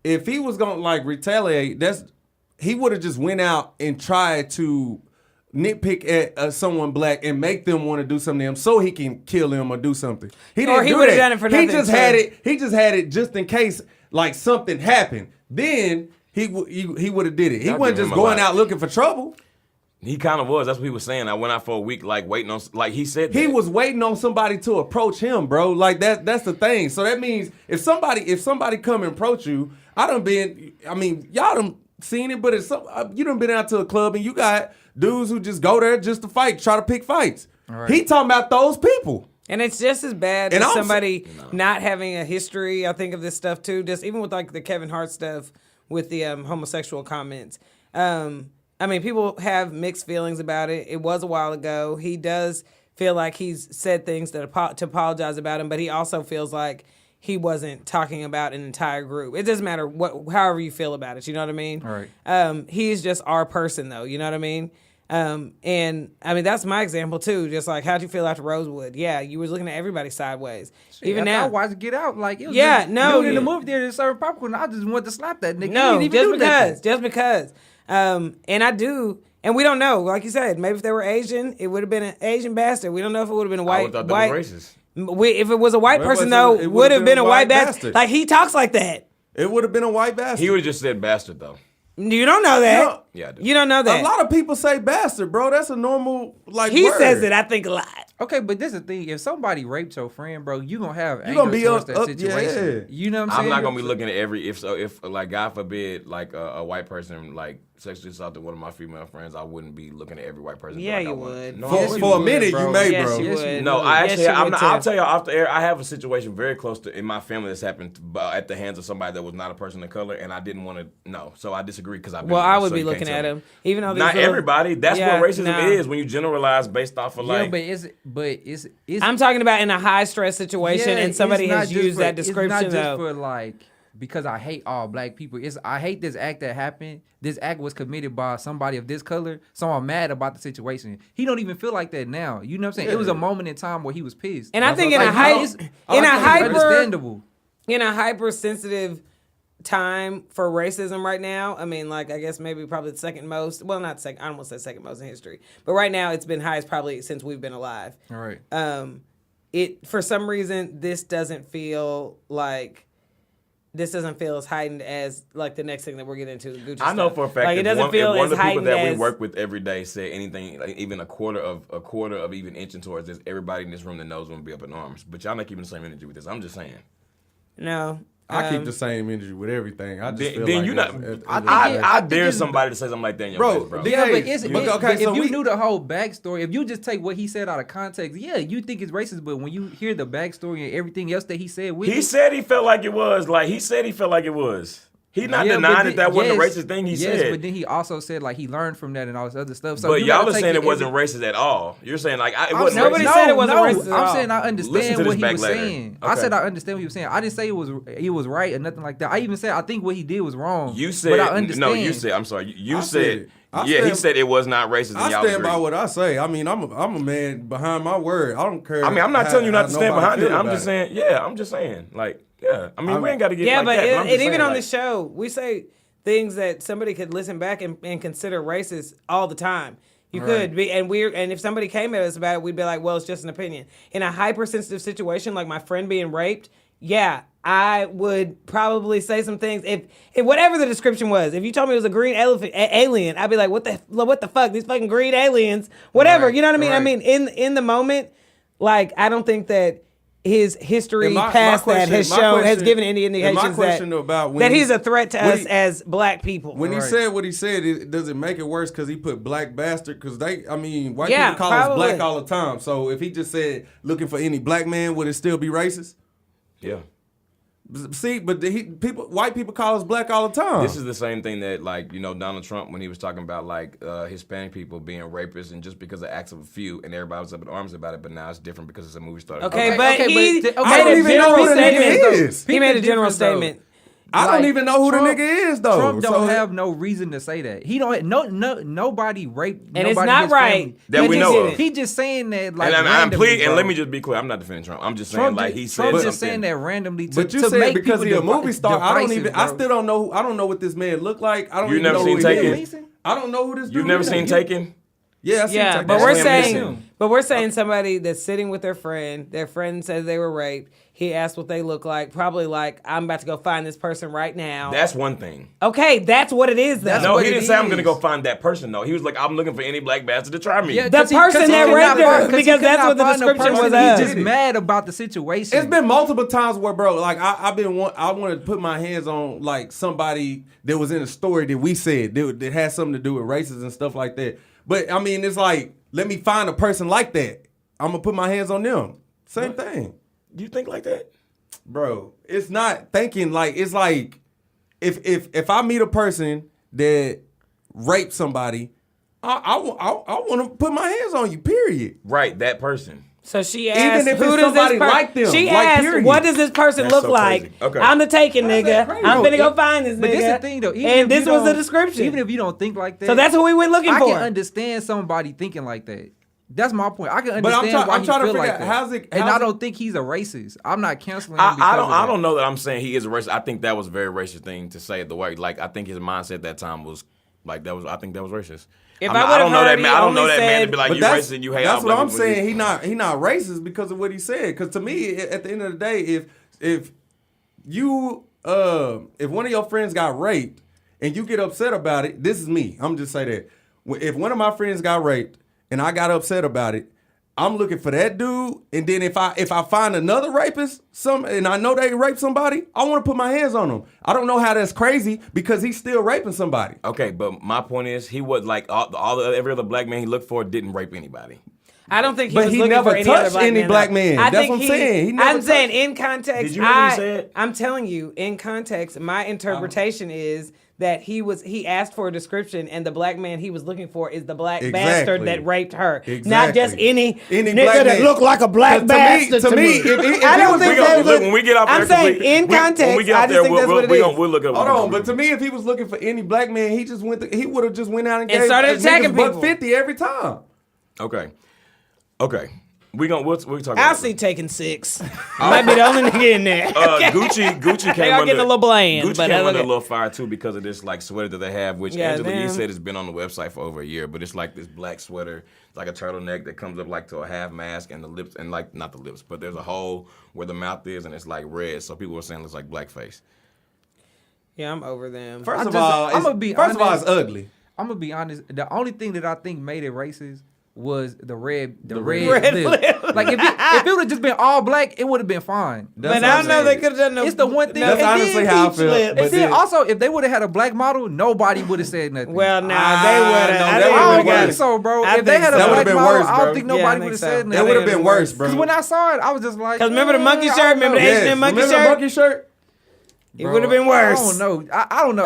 if he was gonna like retaliate, he would have just went out and tried to nitpick at someone black and make them want to do something to him so he can kill him or do something. He didn't Or he do would've that. done it for He nothing, just too. had it. He just had it just in case like something happened. Then he would have did it. He I'll wasn't give just him a going lot. out looking for trouble. He kind of was. That's what he was saying. I went out for a week, like waiting on, like he said. He that. was waiting on somebody to approach him, bro. Like that's the thing. So that means if somebody come and approach you, y'all done seen it, but you done been out to a club and you got dudes who just go there just to fight, try to pick fights. Right. He talking about those people. And it's just as bad And as I'm somebody not having a history, I think, of this stuff too. Just even with like the Kevin Hart stuff with the homosexual comments. People have mixed feelings about it. It was a while ago. He does feel like he's said things to apologize about him, but he also feels like he wasn't talking about an entire group. It doesn't matter however you feel about it. You know what I mean? Right. He's just our person, though. You know what I mean? And I mean, that's my example too. Just like, how'd you feel after Rosewood? Yeah, you was looking at everybody sideways. Even now, I watched Get Out. Like, it was in the movie theater serving popcorn. I just wanted to slap that nigga. No, he didn't even just because. And I do, and we don't know. Like you said, maybe if they were Asian, it would have been an Asian bastard. We don't know if it would have been a white. I thought that was racist. If it was a white person, though, it would have been a white bastard. Like, he talks like that. It would have been a white bastard. He would have just said bastard, though. You don't know that. No. Yeah, I do. You don't know that. A lot of people say bastard, bro. That's a normal word. He says it, I think, a lot. Okay, but this is the thing. If somebody raped your friend, bro, you gonna have anger gonna be towards up, that situation. yeah. You know what I'm saying? I'm not gonna be looking at if like, God forbid, like a white person like sexually assaulted one of my female friends, I wouldn't be looking at every white person. Yeah, like you I would. would. No, Yes, I you For a would, minute, bro. you may, Yes, bro. you would. No, I Yes, actually, you I'm would, not, too. I'll tell y'all off the air. I have a situation very close to in my family that's happened at the hands of somebody that was not a person of color, and I didn't want to know. So I disagree because I've been Well, there, I would so be you can't looking tell at me. him, even though Not everybody. That's what racism is when you generalize based off of like. Yeah, but it's I'm talking about in a high stress situation, and somebody it's not has just used for- that description. It's not just though. for like because I hate all black people. I hate this act that happened. This act was committed by somebody of this color, so I'm mad about the situation. He don't even feel like that now. You know what I'm saying? Yeah. It was a moment in time where he was pissed. And I think in Like, a high, it's understandable. understandable. In a hypersensitive time for racism right now, I mean, like, I guess maybe probably the second most. Well, not second. I don't want to say second most in history, but right now it's been highest probably since we've been alive. All right. It for some reason this doesn't feel as heightened as like the next thing that we're getting into. The Gucci I know stuff. for a fact like, it that doesn't feel if one as of the people heightened that we as work with every day said anything, like even a quarter of even inching towards this, everybody in this room that knows will be up in arms. But y'all not keeping the same energy with this. I'm just saying. no. I keep the same energy with everything. I just feel Then like you not. I I dare think somebody to say something like that in your Bro, face, bro. Yeah, but Okay, so if you we- knew the whole backstory, if you just take what he said out of context, yeah, you think it's racist. But when you hear the backstory and everything else that he said, with He it, said he felt like it was. Like he said he felt like it was. He not denying that wasn't a racist thing he said. Yes, but then he also said like he learned from that and all this other stuff. So But you y'all gotta are take saying it every- wasn't racist at all. You're saying like it I'm wasn't saying- Nobody racist. said it wasn't racist at I'm all. saying I Listen understand to what this he back was later. saying. Okay. I said I understand what he was saying. I didn't say he was right or nothing like that. I even said I think what he did was wrong. You said but I understand. no. You said I'm sorry. You I said said- I yeah. He stand- said it was not racist. And I y'all stand by agreed. what I say. I mean, I'm a man behind my word. I don't care. I mean, I'm not telling you not to stand nobody behind it. feel I'm about just saying. Yeah, I'm just saying. Like, yeah. I mean, we ain't got to get Yeah, like but that. I'm and just even saying, on like, the show, we say things that somebody could listen back and consider racist all the time. You could be, and if somebody came at us about it, we'd be like, well, it's just an opinion. In a hypersensitive situation, like my friend being raped, yeah, I would probably say some things. If whatever the description was, if you told me it was a green alien, I'd be like, what the fuck? These fucking green aliens, whatever. Right, You know what I mean? right. I mean, in the moment, like, I don't think that his history And my past that question- has my shown has question- given any and my indications question that, about when that he- he's a threat to when us he- as black people. When he Right. said what he said, does it make it worse because he put black bastard? Because white Yeah, people call us probably. black all the time. So if he just said looking for any black man, would it still be racist? yeah. See, but white people call us black all the time. This is the same thing that, like, you know, Donald Trump, when he was talking about, like, Hispanic people being rapists and just because of acts of a few, and everybody was up in arms about it, but now it's different because it's a movie star. Okay, Okay, but okay, he but- I don't made a even know general who the nigga statement. is. He made a Peep the general difference, though. statement. I don't even know who Trump- the nigga is though. Trump don't So- have no reason to say that. He don't. Nobody raped. And it's nobody not in his right. family. That He we just know did of. it. He just saying that like And I'm randomly, pleading, and bro. let me just be clear. I'm not defending Trump. I'm just saying, Trump like, just, he said Trump something. just saying that randomly to, But you to said make because people he's a movie star. I don't divisive, even. I bro. still don't know. I don't know what this man look like. I don't You even never know seen who Taken? he is. I don't know who this. You've dude never is. seen Taken? Yeah, I seen Yeah, Taken. but That's we're Liam saying, Neeson. somebody that's sitting with their friend said they were raped. He asked what they look like. Probably like, I'm about to go find this person right now. That's one thing. Okay, that's what it is, though. That's No, what he it didn't say I'm going to is. go find that person, though. He was like, I'm looking for any black bastard to try me. Yeah, The 'cause person he that could raped not her, find- 'cause he because could that's not what the find no description person. was He's of. just mad about the situation. It's been multiple times where, bro, like I want to put my hands on like somebody that was in a story that we said that had something to do with races and stuff like that. But I mean, it's like, let me find a person like that. I'm gonna put my hands on them. Same thing, You think like that? bro. It's not thinking like it's like if I meet a person that raped somebody, I want to put my hands on you. Period. Right, that person. So she asked, if who it's does somebody this like them, She like, asked, period. what does this person That's look so like? crazy. Okay. I'm the taken nigga. crazy? I'm Bro, finna go find this nigga. But this is the thing though. Even And if this you was the don't- description. Even if you don't think like that, So that's what we went looking I for. can understand somebody thinking like that. That's my point. I can But I'm understand why I'm he trying to feel figure like out that. how's it. And how's I it- don't think he's a racist. I'm not canceling him because I of don't. that. I don't know that I'm saying he is a racist. I think that was a very racist thing to say. The way, like, I think his mindset at that time was like that was. I think that was racist. If I'm I not- would've don't know heard that he man. I don't know only that man to said- be like, But you that's, racist and you hate. that's all what black I'm people." saying. He not racist because of what he said. Because to me, at the end of the day, if you if one of your friends got raped and you get upset about it, this is me. I'm just say that if one of my friends got raped and I got upset about it, I'm looking for that dude. And then if I find another rapist, and I know they raped somebody, I want to put my hands on them. I don't know how that's crazy because he's still raping somebody. Okay, but my point is, he was like every other black man he looked for didn't rape anybody. I don't think he But was he looking never for any other touched black any man. black though. man. I That's think what I'm saying. He never I'm saying touched- in context. Did you hear what he said? I'm telling you, in context, my interpretation is that he asked for a description, and the black man he was looking for is the black bastard that raped her, not just any nigga black that man. look like a black 'Cause bastard. to me, if I he don't was- think we gonna- that was. look, when we get off I'm there, saying in when context. we get I off just there, think that's what it is. we'll look up. Hold on, but to me, if he was looking for any black man, he would have just went out and gave started attacking niggas people. $150 every time. Okay. We'll talk about I'll it. see taking 6. Might be the only nigga in there. Gucci came are under getting a little bland, Gucci but came I under look a at- little fire too because of this like sweater that they have, which Yeah, Angela Yee them. said has been on the website for over a year. But it's like this black sweater, it's like a turtleneck that comes up like to a half mask and the lips and like not the lips, but there's a hole where the mouth is and it's like red. So people were saying it's like blackface. Yeah, I'm over them. First of just- all, I'ma it's- be first of all, honest. it's ugly. I'm gonna be honest. The only thing that I think made it racist was the red red lip. lip. Like if it would have just been all black, it would have been fine. But That's I what don't know I'm they saying. could have done no. It's the one thing. no That's and then honestly how I peach feel. lips. But And then also, if they would have had a black model, nobody would have said nothing. Well, nah, Ah, they would have. no, I that think would've I they don't been would've think worse. so, bro. I If they think had a so. That black would've been model, worse, I bro. don't think Yeah, I nobody think would have so. said That nothing. That would have been been worse, bro. Because when I saw it, I was just like, Because remember the monkey shirt? Remember the Yes. H&M monkey Remember the shirt? monkey shirt? It would have been worse. I don't know. I don't know.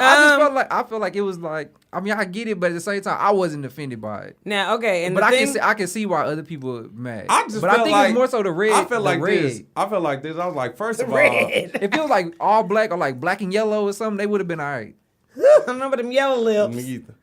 I felt like it was like. I mean, I get it, but at the same time, I wasn't offended by it. Now, okay, and But the I thing, can see why other people are mad. I just but felt I think like, it's more so the red. I felt like the red. this. I felt like this. I was like, first of all, red. If it was like all black or like black and yellow or something, they would have been all right. I don't know about them yellow lips. me either.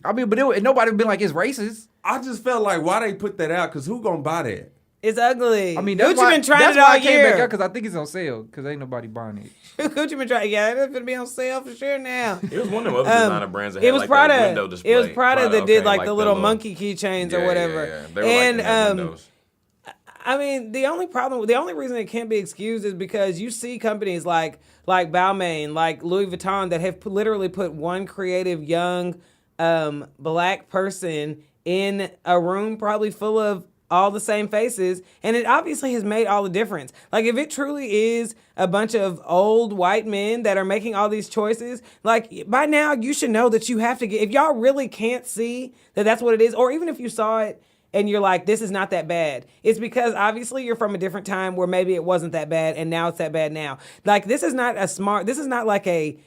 I mean, but nobody would been like it's racist. I just felt like why they put that out because who gonna buy that? It's ugly. I mean, that's Gucci why, been trying that's it why all I came back year. out because I think it's on sale because ain't nobody buying it. Gucci been trying. Yeah, it's gonna be on sale for sure now. It was one of them other designer brands that It had was like Prada. that window display. It was Prada that did okay, like the little that monkey keychains Yeah, or whatever. Yeah. They were like in that windows. I mean, the only reason it can't be excused is because you see companies like Balmain, like Louis Vuitton that have literally put one creative young black person in a room probably full of all the same faces, and it obviously has made all the difference. Like, if it truly is a bunch of old white men that are making all these choices, like, by now you should know that you have to get, if y'all really can't see that that's what it is, or even if you saw it and you're like, this is not that bad, it's because obviously you're from a different time where maybe it wasn't that bad and now it's that bad now. Like, this is not like a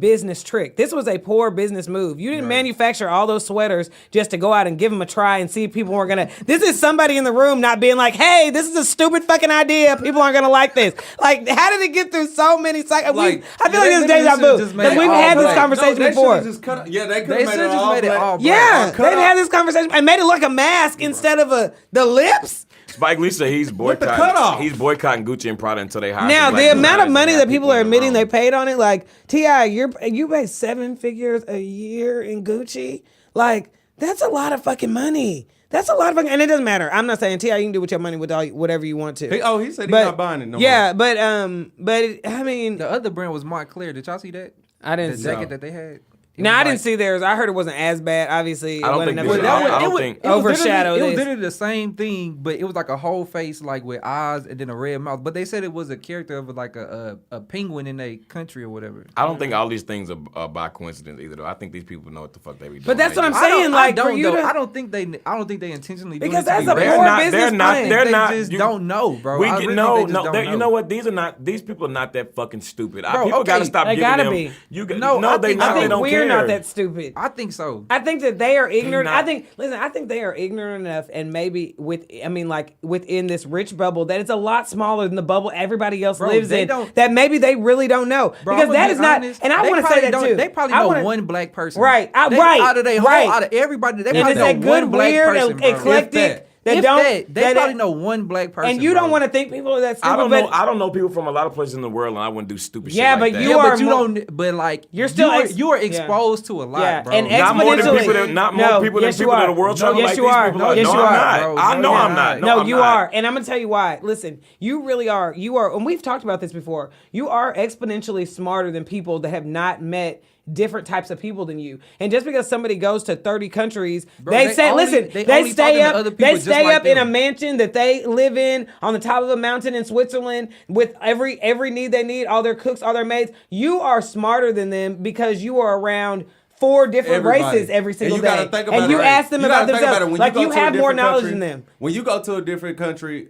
business trick. This was a poor business move. You didn't manufacture all those sweaters just to go out and give them a try and see if people weren't gonna. This is somebody in the room not being like, hey, this is a stupid fucking idea. People aren't gonna like this. Like, how did it get through so many cycles? Like, I feel they like it's literally deja should've vu. just made Because it we've all had this black. conversation they before. should've just cut. Yeah, they could They have should've just made it all black. Yeah, Cut they've out. had this conversation and made it like a mask instead of the lips. Spike Lee said he's With the cutoff. boycotting Gucci and Prada until they hire. Now, some black the amount designers of money and that have people are in the admitting they room. paid on it, like, T.I., you pay 7 figures a year in Gucci? Like, that's a lot of fucking money. That's a lot of fucking, and it doesn't matter. I'm not saying, T.I., you can do with your money with whatever you want to. He said he's not buying it no yeah, more. but I mean, The other brand was Montclair. Did y'all see that? I didn't The see jacket that they had. It No, was I like- didn't see theirs. I heard it wasn't as bad. Obviously, I don't it think wasn't this enough. is- I don't think- it was overshadow literally- It was this. literally the same thing, but it was like a whole face, like with eyes and then a red mouth. But they said it was a character of like a penguin in a country or whatever. I don't think all these things are by coincidence either, though. I think these people know what the fuck they be doing. But that's They what I'm just- saying. Like, I for don't you know. to- I don't think they intentionally do Because it to that's be a racist. poor not- business they're not- plan. they're They not- just you- don't know, bro. We I get really no, think they just no. don't You know. know what? These people are not that fucking stupid. Bro, People okay, gotta stop they giving gotta them. be. You got, No, no, I they think- not. I They think don't weird care. they're not that stupid. I think so. I think that they are ignorant. not. I think they are ignorant enough, and maybe within this rich bubble that it's a lot smaller than the bubble everybody else lives in. That maybe they really don't know, because that is not. And I want to say that too. They probably know one black person, right? Out of everybody, they probably know one black person, eclectic. They probably know one black person. And you don't want to think people are that stupid. I don't know people from a lot of places in the world, and I wouldn't do stupid shit but like that. you're still you are exposed to a lot, bro. And not more than people that the world trying to like these people up. Yes, No, you I'm are. not. I know I'm not. No, you are. And I'm going to tell you why. Listen, you really are. You are, and we've talked about this before, you are exponentially smarter than people that have not met different types of people than you. And just because somebody goes to 30 countries, they stay up in a mansion that they live in on the top of a mountain in Switzerland with every need they need, all their cooks, all their maids. You are smarter than them because you are around 4 different races every single day. And you ask them about themselves. Like, you have more knowledge than them. When you go to a different country,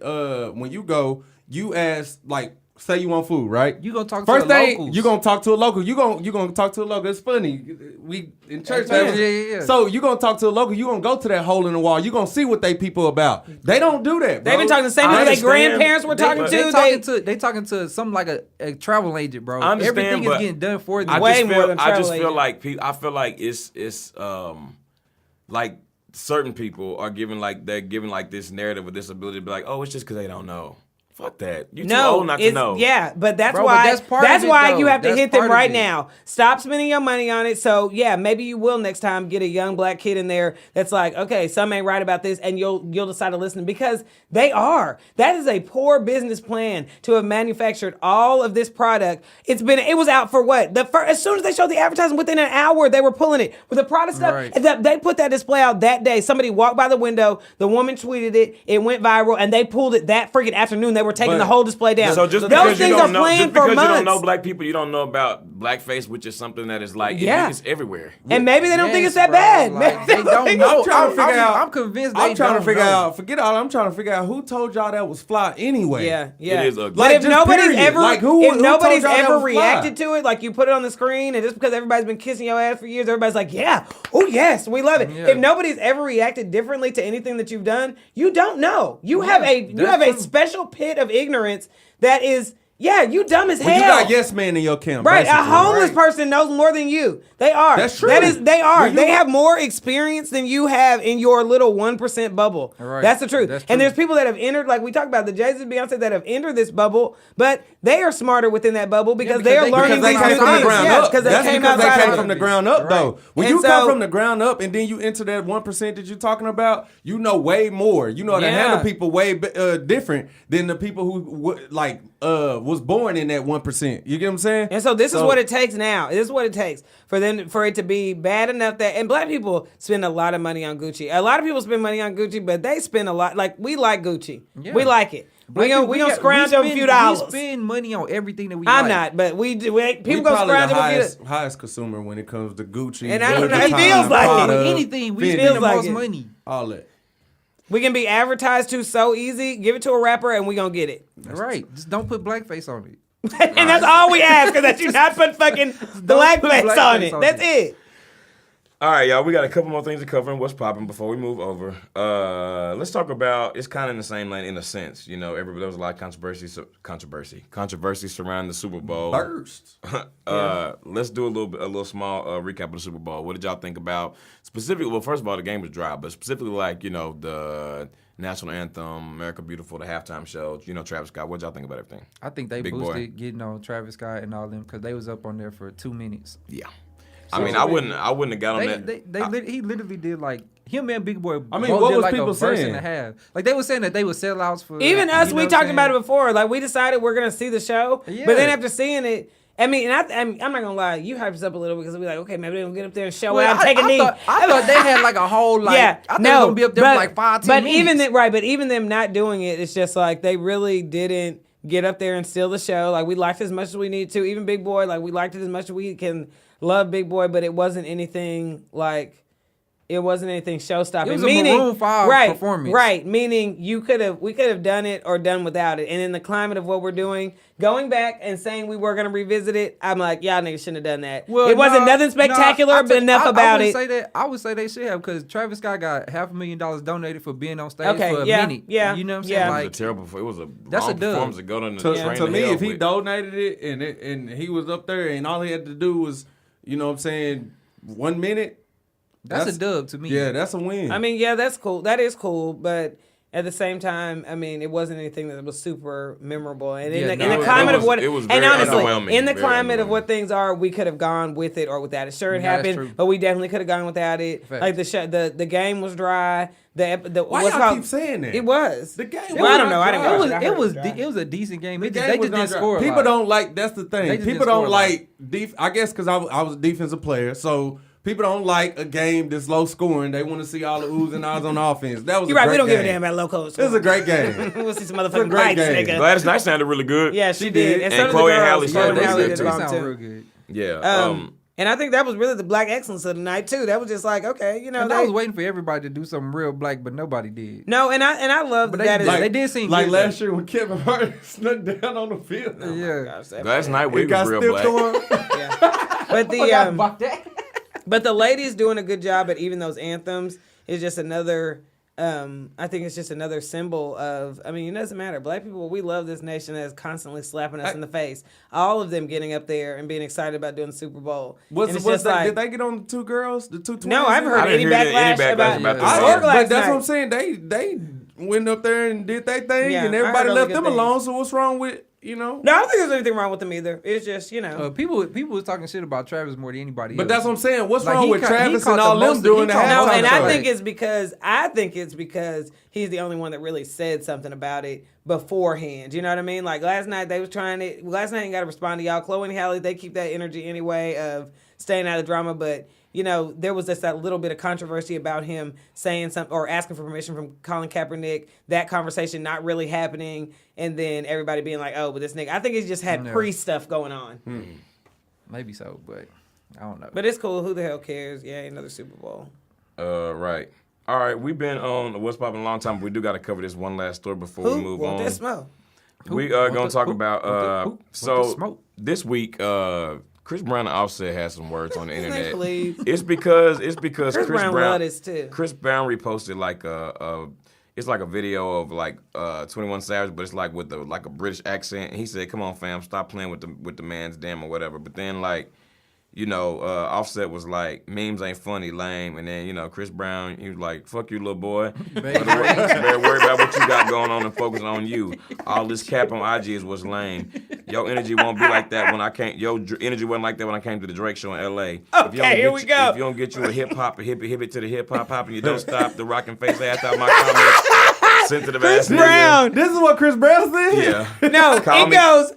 you ask, like, say you want food, right? You gonna talk First to a thing, locals. you gonna talk to a local. You gonna talk to a local. It's funny. We in church. Yeah. So you gonna talk to a local. You gonna go to that hole in the wall. You gonna see what they people about. They don't do that, bro. They've been talking the same people their grandparents were talking to. They talking to something like a travel agent, bro. I understand, everything is getting done for them. I just feel like it's like certain people are giving like this narrative of this ability to be like, oh, it's just because they don't know. Fuck that. You're too old not to know. Yeah, but that's why you have to hit them right now. Stop spending your money on it. So yeah, maybe you will next time get a young black kid in there that's like, okay, some ain't right about this, and you'll decide to listen, because they are. That is a poor business plan to have manufactured all of this product. It was out for what? As soon as they showed the advertisement, within an hour they were pulling it with the product stuff. Right. They put that display out that day. Somebody walked by the window, the woman tweeted it, it went viral, and they pulled it that freaking afternoon. They were taking the whole display down. So just those things are playing for months. Because you don't know black people, you don't know about blackface, which is something that is like it's everywhere. And maybe they don't think it's that bad. Like, they don't know. I'm convinced they don't know. I'm trying to figure out. Forget all. I'm trying to figure out who told y'all that was fly anyway. Yeah. It is ugly. But if nobody's ever reacted reacted to it, like you put it on the screen, and just because everybody's been kissing your ass for years, everybody's like, yeah, oh yes, we love it. Yeah. If nobody's ever reacted differently to anything that you've done, you don't know. You have a special pit of ignorance that is, you dumb as hell. You got yes man in your camp. Right, basically. a homeless person knows more than you. They are. That's true. They are. They have more experience than you have in your little 1% bubble. Right. That's the truth. And there's people that have entered, like we talked about the Jay-Z, Beyonce, that have entered this bubble, but they are smarter within that bubble because they are learning these new things. Because they came from the ground up, though. When you come from the ground up and then you enter that 1% that you're talking about, you know way more. You know how to handle people way different than the people who was born in that 1%. You get what I'm saying? And so this is what it takes now. This is what it takes for it to be bad enough that, and black people spend a lot of money on Gucci. A lot of people spend money on Gucci, but they spend a lot. Like, we like Gucci. Yeah. We like it. We gonna scrounge up a few dollars. We spend money on everything that we I'm like. not, but we do. People go scrounge up a few. Highest consumer when it comes to Gucci. And I don't know, it feels like it. Anything, we spend the most money. All that. We can be advertised to so easy. Give it to a rapper and we gonna get it. Right. Just don't put blackface on it. And that's all we ask, is that you not put fucking blackface on it. That's it. All right, y'all. We got a couple more things to cover in What's Poppin' before we move over. Let's talk about, it's kind of in the same lane in a sense. You know, there was a lot of controversy surrounding the Super Bowl. Burst. Let's do a little small recap of the Super Bowl. What did y'all think about specifically? Well, first of all, the game was dry, but specifically the national anthem, America Beautiful, the halftime show, Travis Scott. What did y'all think about everything? I think they boosted getting on Travis Scott and all them because they was up on there for 2 minutes. Yeah. I mean, I wouldn't have got on that. He literally did like him and Big Boy. I mean, what was like people a verse saying? and a half. Like they were saying that they would sell outs for. Even us, we talked about it before. Like we decided we're gonna see the show, but then after seeing it. I mean, I'm not gonna lie. You hyped us up a little because we like, okay, maybe they'll get up there and show out, take a knee. I thought they had like a whole I thought they were gonna be up there for like 5-10 minutes. But even them not doing it, it's just like they really didn't get up there and steal the show. Like we liked it as much as we needed to. Even Big Boy, like we liked it as much as we can love Big Boy, but it wasn't anything like It wasn't anything show stopping. It was a Maroon 5 performance. Right. Meaning we could have done it or done without it. And in the climate of what we're doing, going back and saying we were going to revisit it, I'm like, y'all niggas shouldn't have done that. Well, it wasn't nothing spectacular, but enough about it. I would say they should have, because Travis Scott got $500,000 donated for being on stage for a minute. Yeah. You know what I'm saying? Yeah. Like, it was a terrible. It was a that's wrong a dub. performance to go to the train To me, hell if he with. donated it and he was up there and all he had to do was, you know what I'm saying, 1 minute. That's a dub to me. Yeah, that's a win. I mean, yeah, that's cool. That is cool, but at the same time, I mean, it wasn't anything that was super memorable. And in the climate of what, it was and very honestly, underwhelming, in the very climate of underwhelming. what things are, we could have gone with it or without it. Sure, it Yeah, that's happened, true. but we definitely could have gone without it. Facts. Like the game was dry. Why what's y'all called- keep saying that? It was. The game Well, I don't know. I didn't was watch not it. dry. It was a decent game. The They game just was not didn't dry. score a People lot. don't like. That's the They thing. just People didn't score don't a lot. like. I guess because I was a defensive player, so people don't like a game that's low scoring. They want to see all the oohs and ahs on offense. That was You're a right. great We don't game. give a damn about locals. It was a great game. We'll see some a motherfucking great lights, game. nigga. Gladys Knight sounded really good. Yeah, she did. And so did Chloe the girls. Halle Chloe sounded Halle really did good, bomb, sound too. real good. Yeah. And I think that was really the black excellence of the night too. That was just like, okay, you know, And I was waiting for everybody to do something real black, but nobody did. no, and I love But that. they did seem like good, last year when Kevin Hart snuck down on the field. Yeah. Gosh, that- Last night we It got was real still black. going. yeah. But the but the ladies doing a good job at even those anthems is just another. I think it's just another symbol of. I mean, it doesn't matter. Black people, we love this nation that's constantly slapping us in the face. All of them getting up there and being excited about doing the Super Bowl. And it's just like, did they get on the two girls? The two twins? no, I've heard I didn't any hear any backlash backlash about about the this. org last But that's night. what I'm saying. They went up there and did their thing, Yeah, and I everybody heard left only them good alone. things. So what's wrong with No, No, I don't think there's anything wrong with them either. It's just, you know. People was talking shit about Travis more than anybody But else. that's what I'm saying. What's Like, wrong he with caught- he Travis caught and the all them most- doing he the caught- No, halftime and show? I think it's because he's the only one that really said something about it beforehand. You know what I mean? Like last night they was trying to. Last night ain't got to respond to y'all. Chloe and Halle, they keep that energy anyway of staying out of drama. But you know, there was just that little bit of controversy about him saying something or asking for permission from Colin Kaepernick. That conversation not really happening, and then everybody being like, "Oh, but this nigga." I think he just had pre stuff going on. Maybe so, but I don't know. But it's cool. Who the hell cares? Yeah, another Super Bowl. Right. All right, we've been on What's Poppin' a long time, but we do got to cover this one last story before we move want on. that smoke? We are going to talk about this week. Chris Brown and Offset had some words on the internet. Please. It's because Chris Brown loved this too. Chris Brown reposted like it's like a video of like 21 Savage, but it's like with like a British accent. And he said, "Come on, fam, stop playing with the man's damn or whatever." But then like, you know, Offset was like, "Memes ain't funny, lame." And then, you know, Chris Brown, he was like, "Fuck you, little boy. Better worry about what you got going on and focus on you. All this cap on IG is what's lame. Your energy won't be like that when I came. Your energy wasn't like that when I came to the Drake show in L.A. Okay, here we go. If you don't get you a hip hop, hip it to the hip hop, and you don't stop the rockin' face ass out my comments, sensitive ass nigga." Brown. This is what Chris Brown said? Yeah. No, Call it me- goes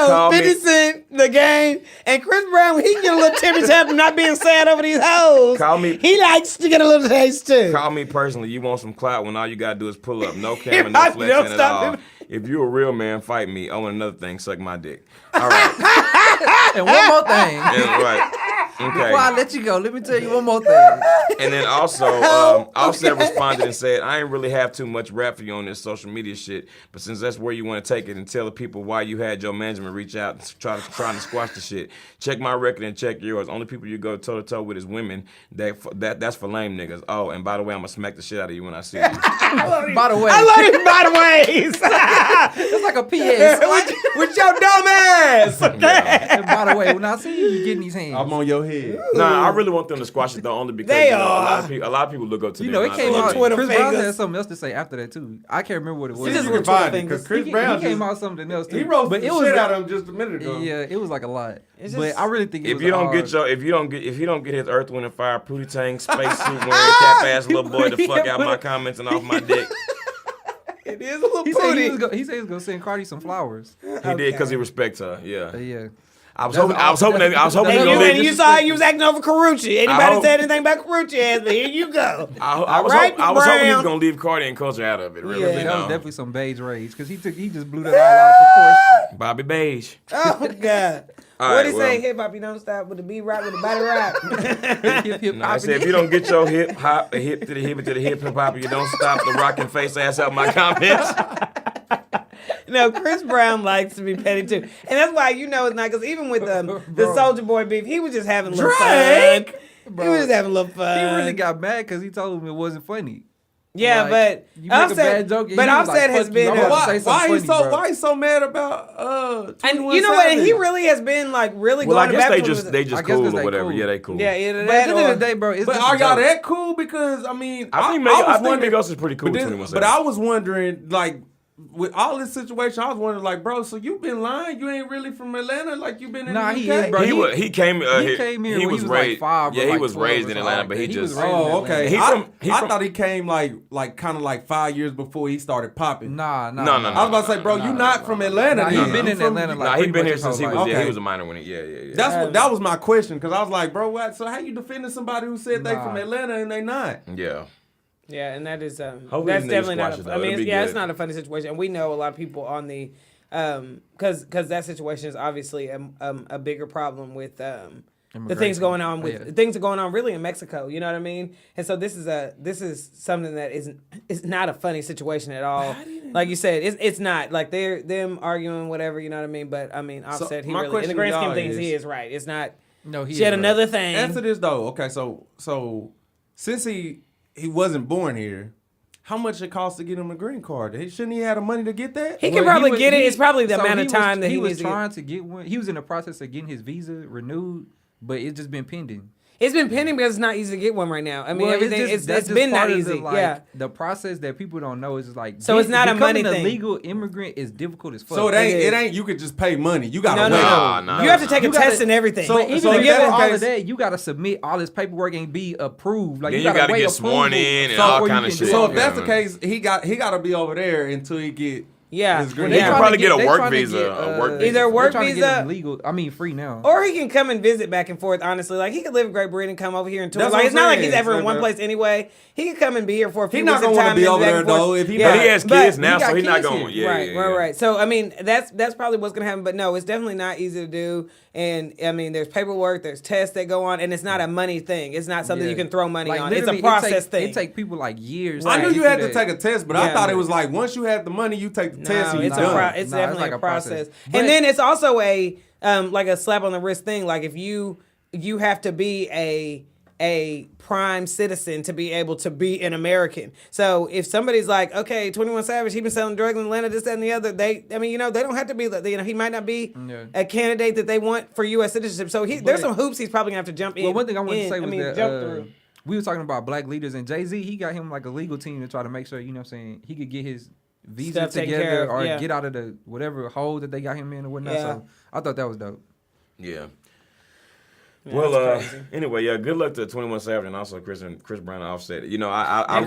call 50 me- Cent, the game, and Chris Brown, when he get a little tippy tap and not being sad over these hoes, Call me- he likes to get a little taste too. Call me personally. You want some clout when all you gotta do is pull up. No camera, Don't no flexing at stop all. him. If you a real man, fight me. Oh, and another thing, suck my dick. All right. And one more thing. Yeah, right. Before I Okay. let you go, let me tell you one more thing. And then also, Offset responded and said, "I ain't really have too much rap for you on this social media shit, but since that's where you want to take it and tell the people why you had your management reach out and trying to squash the shit, check my record and check yours. Only people you go toe to toe with is women. That's for lame niggas. Oh, and by the way, I'm gonna smack the shit out of you when I see you." By the way, I love it, by the ways. it's like a PS. with your dumb ass. And by the way, when I see you, you getting these hands. I'm on your head. Nah, I really want them to squash it though, only because They you know, are. a lot of people look up to You them. know, it came out. Twitter Chris Brown fingers. had something else to say after that too. I can't remember what it was. He just You went can find Twitter it, because fingers. Chris Brown He came just, out something else too. he roasted but the it was shit out of him just a minute ago. Yeah, it was like a lot. It's But just- I really think it If was you don't hard. get if you don't get his Earth, Wind and Fire Pootie Tang spacesuit wearing cap ass little boy the fuck out my comments and off my dick. It is a little He said he booty. was gonna send Cardi some flowers. He did because he respects her. Yeah. Yeah. I was That's hoping. all- I was hoping. that's- I was hoping. that's he And was you, gonna and leave. you saw he was acting over Karuchi. Anybody hope- said anything about Karuchi ass, but here you go. I was Right, hoping he was Brown. gonna leave Cardi and Culture out of it. Really, Yeah. you That know. was definitely some beige rage because he just blew that all out of proportion. Bobby Beige. Oh God. What did he say? Hip hop, you don't stop with the beat rock, with the body rock. No, I said if you don't get your hip hop, a hip to the hip to the hip hop, you don't stop the rocking face ass out my comments. No, Chris Brown likes to be petty too, and that's why it's not. Because even with the Soulja Boy beef, he was just having a little fun. Bro, he was just having a little fun. He really got mad because he told him it wasn't funny. Yeah, like, but Offset has been. Why he so mad about and you know what? And he really has been like really going I guess back they just cool or whatever. Cool. Yeah, they cool. Yeah, either but that at the end of the day, bro. But are y'all that cool? Because I mean, I think Migos is pretty cool. But I was wondering, like, with all this situation, I was wondering, like, bro, so you been lying? You ain't really from Atlanta? Like, you been in the UK? He is, bro. He came here. He was raised. Like 5, he was raised in Atlanta, but he just. Oh, okay. I thought he came like kind of like 5 years before he started popping. Nah. No. I was about to say, bro, you not from Atlanta. He been in Atlanta. Nah, he been here since he was. Yeah, he was a minor when he. Yeah. That was my question, because I was like, bro, what? So how you defending somebody who said they from Atlanta and they not? Yeah. Yeah, and that is that's definitely not. It's not a funny situation, and we know a lot of people on the because that situation is obviously a bigger problem with the things going on things are going on really in Mexico. You know what I mean? And so this is something that is not a funny situation at all. Like you said, it's not like them arguing whatever. You know what I mean? But I mean, Offset, he really in the grand scheme of things, he is right. It's not. No, he. She had another thing. Answer this though. Okay, so since he wasn't born here, how much it costs to get him a green card? Shouldn't he have the money to get that? He can probably get it. It's probably the amount of time that he was trying to get one. He was in the process of getting his visa renewed, but it's just been pending. It's been pending because it's not easy to get one right now. I mean, everything it's been not easy. The process that people don't know is like so it's not a money thing. Becoming a legal immigrant is difficult as fuck. So it ain't. You could just pay money. You gotta wait. No. You have to take a test and everything. So even with all of that, you gotta submit all this paperwork and be approved. Like then you gotta get sworn in and all kind of shit. So if that's the case, he gotta be over there until he get. Yeah, he can probably get a work visa. Either work visa, legal. I mean, free now. Or he can come and visit back and forth. Honestly, like he could live in Great Britain and come over here and tour. Like it's not like he's ever in one place anyway. He could come and be here for a few weeks. He's not gonna want to be over there though. But he has kids now, so he's not going. Right. So I mean, that's probably what's gonna happen. But no, it's definitely not easy to do. And I mean, there's paperwork, there's tests that go on, and it's not a money thing. It's not something you can throw money on. It's a process thing. It take people like years. I knew you had to take a test, but I thought it was like once you have the money, you take the test and you're done. It's definitely like a process. And then it's also a like a slap on the wrist thing. Like if you have to be a prime citizen to be able to be an American. So if somebody's like, okay, 21 Savage, he been selling drugs in Atlanta, this, that, and the other, they don't have to be, he might not be a candidate that they want for U.S. citizenship. So there's some hoops he's probably going to have to jump in. Well, one thing I wanted to say was jump through. We were talking about black leaders, and Jay-Z, he got him like a legal team to try to make sure, you know what I'm saying, he could get his visa together or get out of the whatever hole that they got him in or whatnot. Yeah. So I thought that was dope. Yeah. Well, anyway, good luck to 21 Savage and also Chris Brown and Offset. You know, I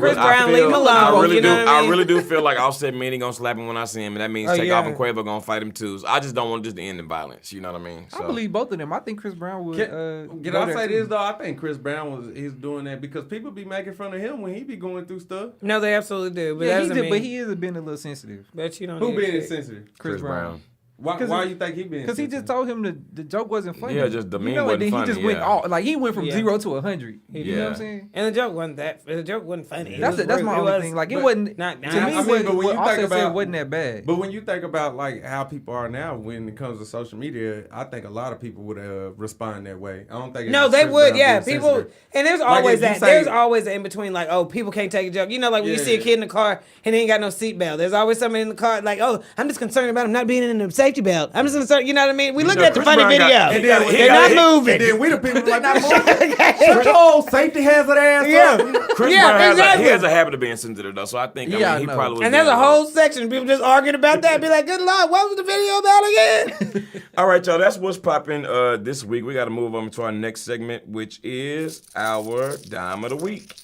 really do feel like Offset meaning gonna slap him when I see him, and that means Takeoff and Quavo gonna fight him too. So I just don't want this to end in violence. You know what I mean? So. I believe both of them. I think Chris Brown would. Can I say this though? I think Chris Brown he's doing that because people be making fun of him when he be going through stuff. No, they absolutely do. But but he is been a little sensitive. But you don't. Who being insensitive? Chris Brown. Why you think he been? Because he just told him the joke wasn't funny. Yeah, just the meme wasn't funny. He just went he went from 0 to 100. You know what I'm saying? And the joke wasn't funny. That's my only thing. Like it wasn't. To me, but when you think about it, wasn't that bad. But when you think about like how people are now when it comes to social media, I think a lot of people would respond that way. I don't think. No, they would. Yeah, people. And there's always that. There's always in between. Like, oh, people can't take a joke. You know, like when you see a kid in the car and he ain't got no seatbelt. There's always somebody in the car like, oh, I'm just concerned about him not being in the safety belt. I'm just concerned. You know what I mean? We looked at the funny video. They're not moving. And then we the people like not moving. Shut your old safety hazard ass up. Chris Brown he has a habit of being sensitive though, so I think he probably was. And there's a whole section of people just arguing about that. Be like, good Lord, what was the video about again? All right, y'all, that's what's popping this week. We got to move on to our next segment, which is our Dime of the Week.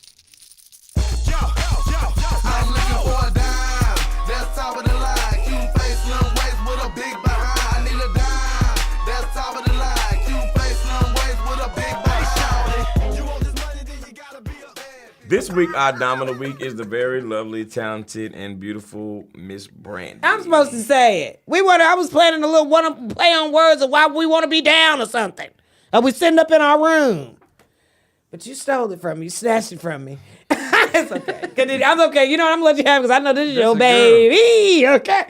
I'm looking for a dime. That's top of the line. Cute face, little waist with a big behind. I need a dime. That's top of the line. Cute face, little waist with a big behind. You want this money, then you gotta be a man. This week, our dime of the week is the very lovely, talented, and beautiful Miss Brandy. I'm supposed to say it. I was planning a little play on words of why we want to be down or something. Are we sitting up in our room? But you stole it from me. You snatched it from me. It's okay. I'm okay. You know what? I'm going to let you have it because I know this is your baby. Girl. Okay.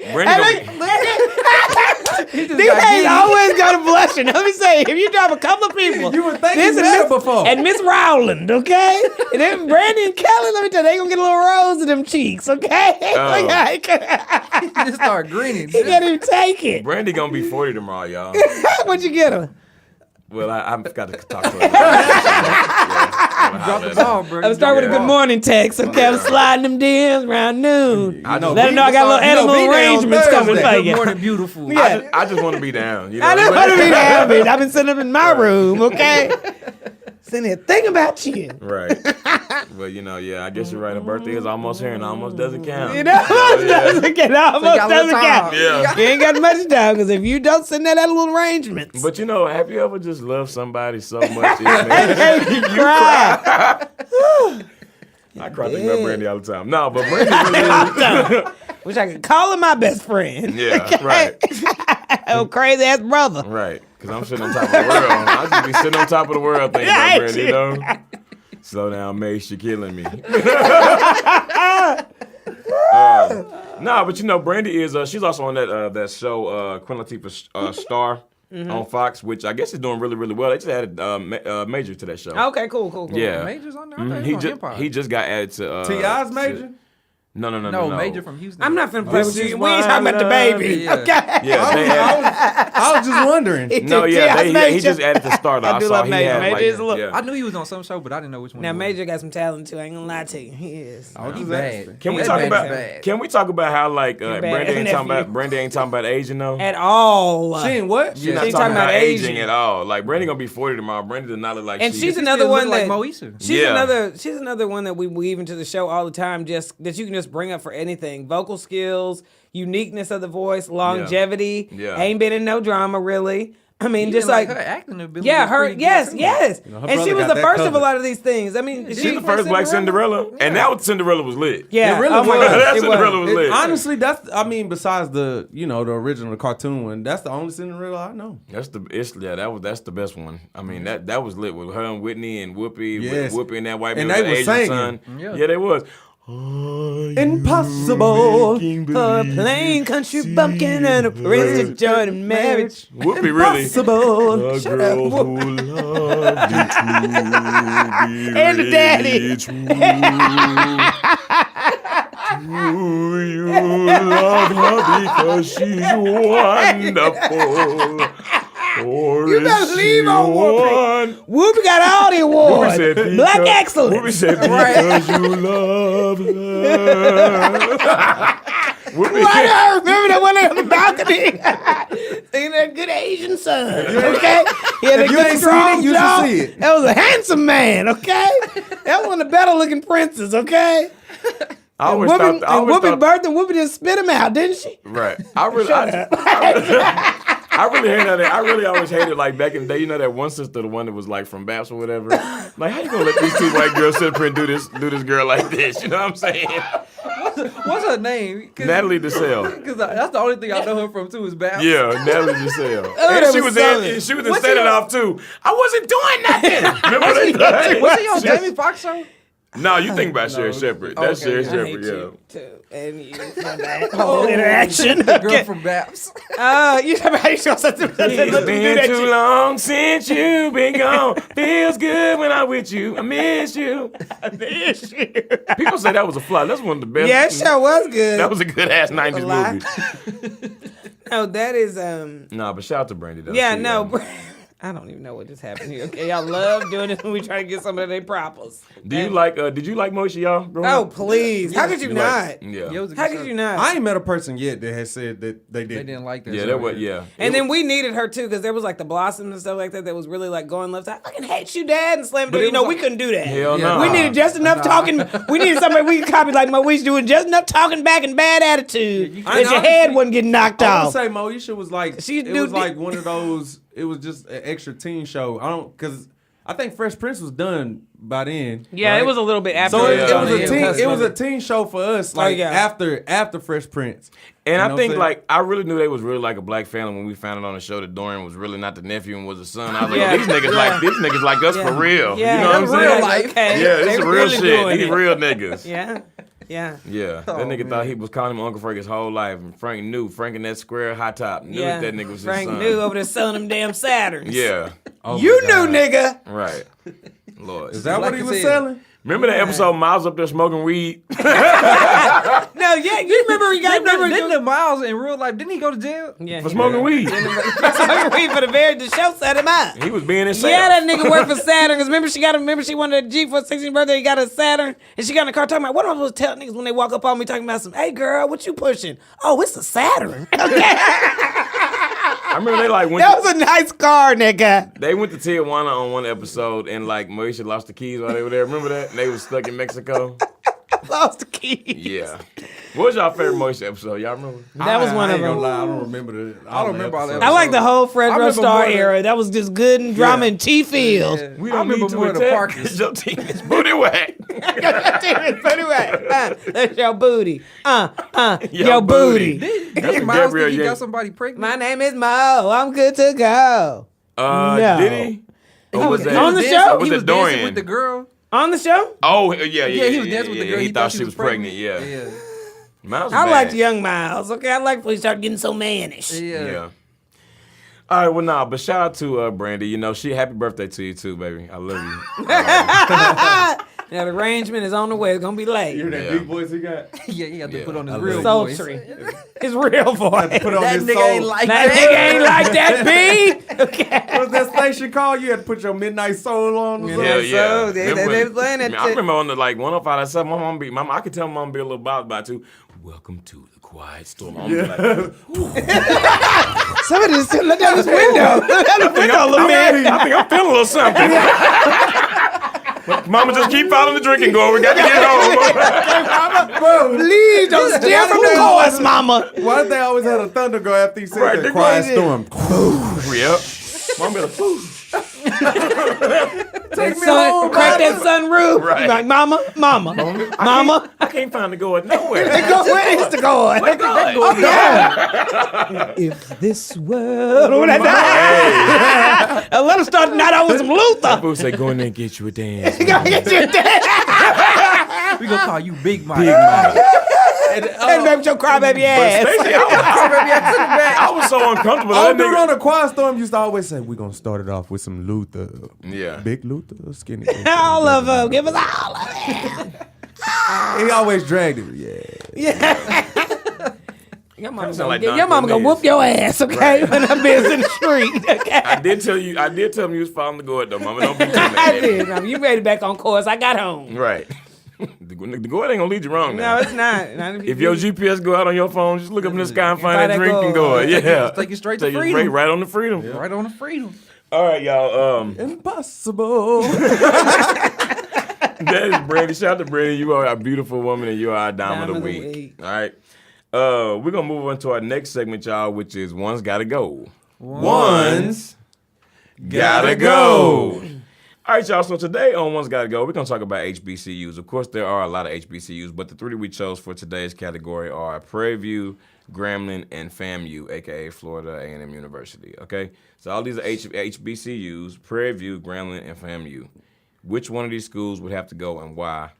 These days always got to blushing. Let me say, if you drop a couple of people. You were thinking that before. And Miss Rowland, okay? And then Brandy and Kelly, let me tell you, they going to get a little rose in them cheeks, okay? He just start grinning. He can't even take it. Brandy going to be 40 tomorrow, y'all. What'd you get her? Well, I've got to talk to her. Drop the ball, bro. I'm start with a good morning text, okay? I'm sliding them DMs around noon. I know. Let them know I got a little animal arrangements coming for you. Good morning, beautiful. Yeah. I just want to be down. You know I just want to be down, bitch. I've been sitting up in my room, okay? Sitting here thinking about you. Right. Well, I guess you're right. Her birthday is almost here and almost doesn't count. It almost doesn't count. Almost doesn't count. Yeah. You ain't got much time because if you don't send that little arrangements. But have you ever just loved somebody so much? You cry. I cry thinking about Brandy all the time. No, but Brandy really Wish I could call him my best friend. Yeah, okay? right. Oh, crazy ass brother. Right. Because I'm sitting on top of the world. I just be sitting on top of the world thinking about Brandy, you know? Slow down, Mace, you're killing me. But Brandy is, she's also on that show, Queen Latifah's Star. On Fox, which I guess is doing really, really well. They just added Major to that show. Okay, cool. Yeah. Major's on there? He just got added to... T.I.'s Major? No. Major from Houston. I'm not finna play with you. We ain't talking about the baby. Yeah. Okay. Yeah, I was just wondering. he just added to Star. I do love Major. Major is a little... I knew he was on some show, but I didn't know which one. Now, Major got some talent, too. I ain't gonna lie to you. He is. Oh, he's bad. Can we talk about how, Brandy ain't talking about aging, though? At all. She ain't what? She's not talking about aging at all. Like, Brandy gonna be 40 tomorrow. Brandy does not look like and she she's is. another one that... like Moesha. She's another one that we weave into the show all the time, just that you can just bring up for anything. Vocal skills, uniqueness of the voice, longevity. Yeah. Ain't been in no drama, really. I mean, Even just like her acting ability. Yeah, was her. pretty Yes. You know, And she was the first of a lot of these things. I mean, she's the first black Cinderella. Yeah. And that Cinderella was lit. Yeah, It really was. That It Cinderella was lit. Honestly, besides the the original cartoon one, that's the only Cinderella I know. That's the best one. I mean that was lit with her and Whitney and Whoopi, Yes. Whoopi and that white And man they with was the Asian singing. son. Yeah. Yeah, they was. Impossible. a plain country bumpkin and a prince to join in marriage. Whoopi really. Impossible. A girl who loved you to be And the daddy. true. Do you love her because she's wonderful? Or You better is leave she on Whoopi. Whoopi got all the awards. Whoopi said, Black excellence. Whoopi said, because you love her. Whoopi Right, I remember that one on the balcony. Singing that good Asian son. Okay? He had a If you good ain't strong seen it, you should jaw. see it. That was a handsome man, okay? That was one of the better looking princes, okay? I always thought. Whoopi just spit him out, didn't she? Right. I really hate that. I really always hated like back in the day. You know that one sister, the one that was like from Baps or whatever. Like, how you gonna let these two white girls sit up here and do this girl like this? You know what I'm saying? What's her name? Natalie DeSalle. Because that's the only thing I know her from too is Babs. Yeah, Natalie DeSalle. that And she was was solid. in Set It Off too. I wasn't doing nothing. Remember that? Was he on Jamie Foxx show? No, you think about Sherry Shepherd. That's Okay, Sherry I I hate Shepherd, yeah. you, too. And you for that whole interaction. The girl Okay. from Babs. You talking about how you show something? It's been too long since you've been gone. Feels good when I'm with you. I miss you. People say that was a flop. That's one of the best. Yeah, it sure was good. That was a good ass 90s lie. movie. No, that is Nah, but shout out to Brandy though. Yeah, She, no. I don't even know what just happened here. Okay, y'all love doing this when we try to get some of their propers. Did you like Moesha, y'all? growing Oh, up? please. How could you not? Yeah. Yeah, it was a good How show. could you not? I ain't met a person yet that has said that they They did. didn't like that. Yeah, show. that was, yeah. And then we needed her too, because there was like the Blossoms and stuff like that was really like going left. I fucking hate you, Dad, and slam But it. it You know, was we like- couldn't do that. Hell Yeah. no. We needed just enough talking. We needed somebody we could copy like Moesha doing just enough talking back and bad attitude I that your honestly- head wasn't getting knocked I would off. say Moesha was like She it do- was like one of those. It was just an extra teen show. I I think Fresh Prince was done by then. Yeah, right? it was a little bit after. So it Yeah. was a teen show for us, like after Fresh Prince. And I think like I really knew they was really like a black family when we found out on the show that Dorian was really not the nephew and was the son. I was like, these niggas like us for real. Yeah, you know what I'm saying? real life. Okay. Yeah, this is real really shit. These real niggas. Yeah. Yeah. Yeah, that nigga thought he was calling him Uncle Frank his whole life, and Frank knew. Frank in that square high top knew that nigga was Frank his son. knew over there selling them damn Saturns. Yeah, You knew, nigga. right. Lord, Is that what he was selling? remember the episode Miles up there smoking weed? No, yeah, you remember he got Didn't the Miles in real life? Didn't he go to jail? yeah, For smoking weed. smoking weed for the show set him up. He was being himself. Yeah, that nigga worked for Saturn. Cause remember she wanted a G for her 16th birthday. He got a Saturn, and she got in the car talking about what am I supposed to tell niggas when they walk up on me talking about some. Hey girl, what you pushing? Oh, it's a Saturn. I remember they like went. That was a nice car, nigga. They went to Tijuana on one episode, and like Mauricia lost the keys while they were there. Remember that? And they was stuck in Mexico. Lost the keys. Yeah. What was y'all favorite Mauricia episode? Y'all remember? That was one I of ain't gonna them. lie, I don't remember the. I don't remember all the I like the whole Fred I remember Star more than- era. That was just good and drama and T-Field. Yeah. We I don't remember need to more of the attack Parkers. your team is booty whack. That's your booty. Your Your booty. Did That's Miles Gabriel think he Yates. got somebody pregnant? My name is Mo. I'm good to go. No. Did he? Or was that on the dancing- show? Or was he it was dancing Dorian? with the girl. On the show? Oh, yeah. Yeah, he was dancing with the girl. He thought she was pregnant. Yeah. Yeah. Miles was I bad. liked Young Miles. Okay, I like when he started getting so mannish. Yeah. All right, well, nah, but shout out to Brandy. You know, happy birthday to you too, baby. I love you. Now the arrangement is on the way. It's gonna be You late. hear that Yeah. big voice he got? Yeah, he had to Yeah. put on his I real love voice. Sultry. His real voice. Put on That his nigga soul. ain't like That nigga ain't like that, B. Okay. What's that station called? You had to put your midnight soul on. Or something? Yeah, Yeah, so they Remember- playing that I shit. remember on the 105.7, my mom, I could tell my mom be a little bothered by it too. Welcome to the quiet storm. I'm like, Somebody just look out his window. Look out the window, little man. I think I'm feeling a little something. Mama, just keep following the drinking goal. We got to get home. Please don't steer from the course, mama. Why did they always have a thunder go after he said Right, that they quiet go storm? Yep. Mom be like, "Whew." Take me home, crack that sunroof. Right. Like, mama. I can't find the gourd nowhere. Where is the gourd? Where God? If this world would have died. Let us start the night out with some Luther. People say, go in there and get you a dance. Get you dead. We gonna call you Big Mike. And baby, your crybaby ass. Stacey, I was so uncomfortable. Oh, That dude nigga- on the quiet storm used to always say, we're going to start it off with some Luther. Yeah. Big Luther, skinny. All of them. Give us all of them. He always dragged it. Yeah. Your mama sound like gonna, Don your mama gonna Cornelius. whoop your ass, okay? When I'm in the street, okay? I did tell him you was following the gourd though, mama. Don't be too mad. I did. You ready back on course. I got home. Right. The gourd ain't gonna lead you wrong No, now. it's not. Not If your GPS go out on your phone, just look up in the sky and find Find that that drinking gourd. gourd. Yeah. Take you straight to Take you freedom. right on the freedom. Right on the freedom. All right, y'all. Impossible. That is Brandy. Shout out to Brandy. You are a beautiful woman and you are our dime of the week. All right. We're gonna move on to our next segment, y'all, which is One's Gotta Go. One's Gotta Go. All right, y'all. So today on One's Gotta Go, we're gonna talk about HBCUs. Of course, there are a lot of HBCUs, but the three that we chose for today's category are Prairie View, Grambling, and FAMU, aka Florida A&M University. Okay, so all these are HBCUs: Prairie View, Grambling, and FAMU. Which one of these schools would have to go and why?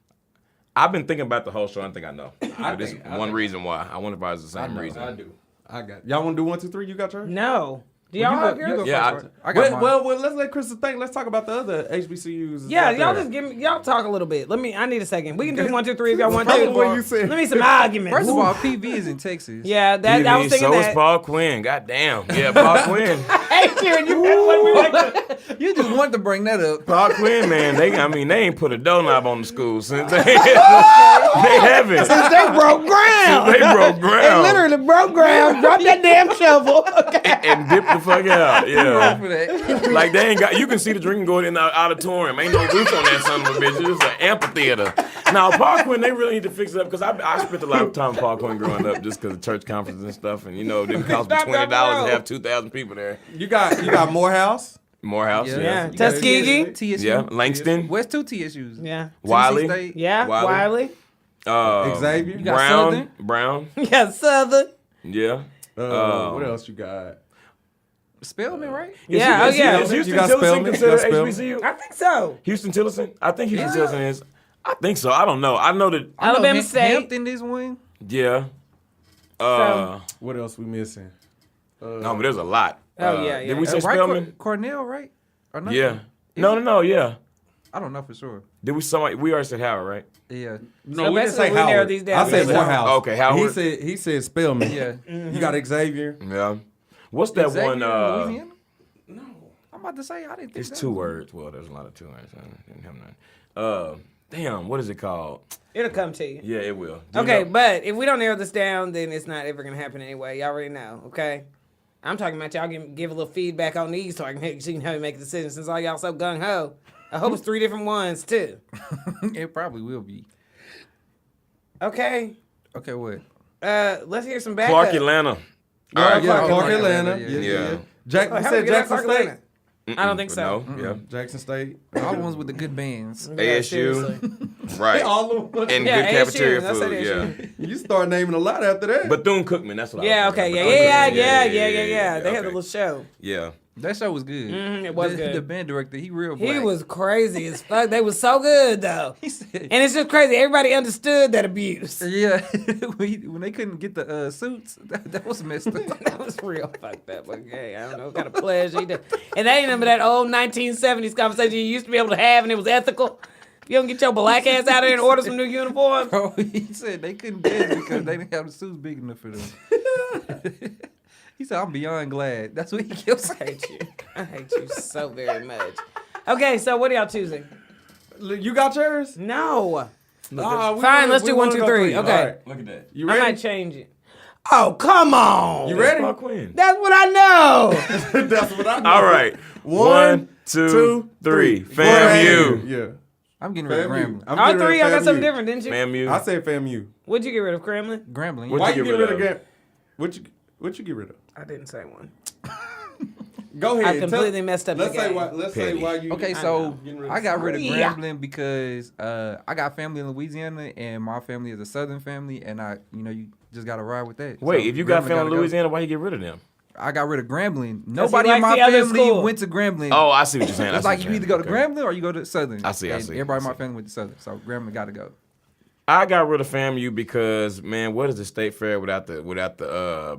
I've been thinking about the whole show. I think I know. This is one reason why. I wonder if it's the same reason. I do. I got. Y'all want to do 1, 2, 3? You got yours? No. Do y'all have You yours? go Yeah, first, right? I got mine. Well, let's let Krista think. Let's talk about the other HBCUs. Yeah, out y'all there. just give me. Y'all talk a little bit. I need a second. We can do 1, 2, 3 if y'all want First to. of all, you said- Let me some arguments. First of all, PV is in Texas. yeah, that I was thinking so is that. Paul Quinn. God damn. Yeah, Paul Quinn. Hey, Karen, you when we went to You just wanted to bring that up. Paul Quinn, man. They ain't put a doorknob on the school since they haven't. they broke ground. They broke They ground. literally broke ground. Dropped that damn shovel. Okay. And dipped the fuck out. Yeah. For that. Like they ain't got. You can see the drinking gourd in the auditorium. Ain't no roof on that son of a bitch. It's just an amphitheater. Now Paul Quinn, they really need to fix it up because I spent a lot of time with Paul Quinn growing up just because of church conferences and stuff, and it didn't cost me Stop $20 that to road. have 2,000 people there. You got Morehouse. Morehouse. Yeah. You got Tuskegee. TSU. Yeah. Langston. Where's 2 TSUs? Yeah. Wiley. State. Yeah. Wiley. Xavier. You got Southern. Brown. Yeah. Southern. Yeah. What else you got? Spelman, right? Yeah. Is yeah. Houston You got Tillotson Spelman. considered You got Spelman. HBCU? I think so. Houston Tillotson? I think Houston Tillotson is. I think so. I don't know. I know that. I know Alabama State. Hampton is one. Yeah. What else we missing? No, but there's a lot. Oh, yeah. Did we say Right, Spelman? Cornell, right? Or not? Yeah. No. Yeah. I don't know for sure. Did we? We already said Howard, right? Yeah. No, So we didn't basically say we narrowed Howard. these down. I said Yeah. Morehouse. Okay, Howard. He said Spelman. Yeah. You got Xavier. Yeah. What's that Xavier, one? Louisiana? No. I'm about to say, I didn't think It's that 2 was- words. Well, there's a lot of 2 words. I didn't have none. Damn, what is it called? It'll come to you. Yeah, it will. Do you Okay, know? but if we don't narrow this down, then it's not ever gonna happen anyway. Y'all already know, okay? I'm talking about y'all give a little feedback on these so I can see how you make a decision. Since all y'all so gung ho, I hope it's 3 different ones too. It probably will be. Okay, Okay, what? let's hear some backup. Clark Atlanta. All right. Clark Atlanta. Yeah. Jack, Oh, you how said we get out Jackson Clark State. Atlanta? I don't think so. No. Yeah. Jackson State. All the ones with the good bands. Yeah, ASU. seriously. Right. All of them. And Yeah, good ASU, cafeteria that's food. what Yeah. You start naming a lot after that. Bethune-Cookman. That's what I Yeah, was okay, thinking. yeah. Bethune-Cookman. They had a okay. little show. Yeah. That show was good. It was the, good. The band director, he real black. He was crazy as fuck. They was so good though. He said, And it's just crazy. Everybody understood that abuse. yeah, when they couldn't get the suits, that was messed up. That was real fucked up. Okay, I don't know what kind of pleasure he did. And that ain't none of that old 1970s conversation you used to be able to have and it was ethical. You don't get your black ass out there and order some new uniforms. Bro, he said they couldn't get it because they didn't have the suits big enough for them. He said, "I'm beyond glad." That's what he kept I saying. hate you. I hate you so very much. Okay, so what are y'all choosing? You got yours? No. Fine, let's do 1, 2, 3. Okay. Look at that. You I ready? might change it. Oh, come on. You ready? Clark Quinn. That's what I know. That's what I know. All right. 1, 2, 3. FAMU. Yeah. I'm getting rid of FAMU. Grambling. I'm All getting rid 3, of y'all got something FAMU. different, didn't you? FAMU. I said FAMU. What'd you get rid of, Kremlin? Grambling. What Why you you get get rid rid of of? Graham? What you get rid of? I didn't say one. Go ahead. I completely messed up Let's the say game. why. Let's say Petty. why you. Okay, I so know. Getting rid of I got rid of Yeah. Grambling because I got family in Louisiana and my family is a Southern family, and you just gotta ride with that. Wait, So if you got Grambling family gotta in go. Louisiana, why you get rid of them? I got rid of Grambling. Nobody likes in my the other family school. went to Grambling. Oh, I see what you're saying. It's like you either go to Grambling or you go to Southern. I see, I And see, Everybody in I my see. family went to Southern, so Grambling got to go. I got rid of FAMU because, man, what is the State Fair without the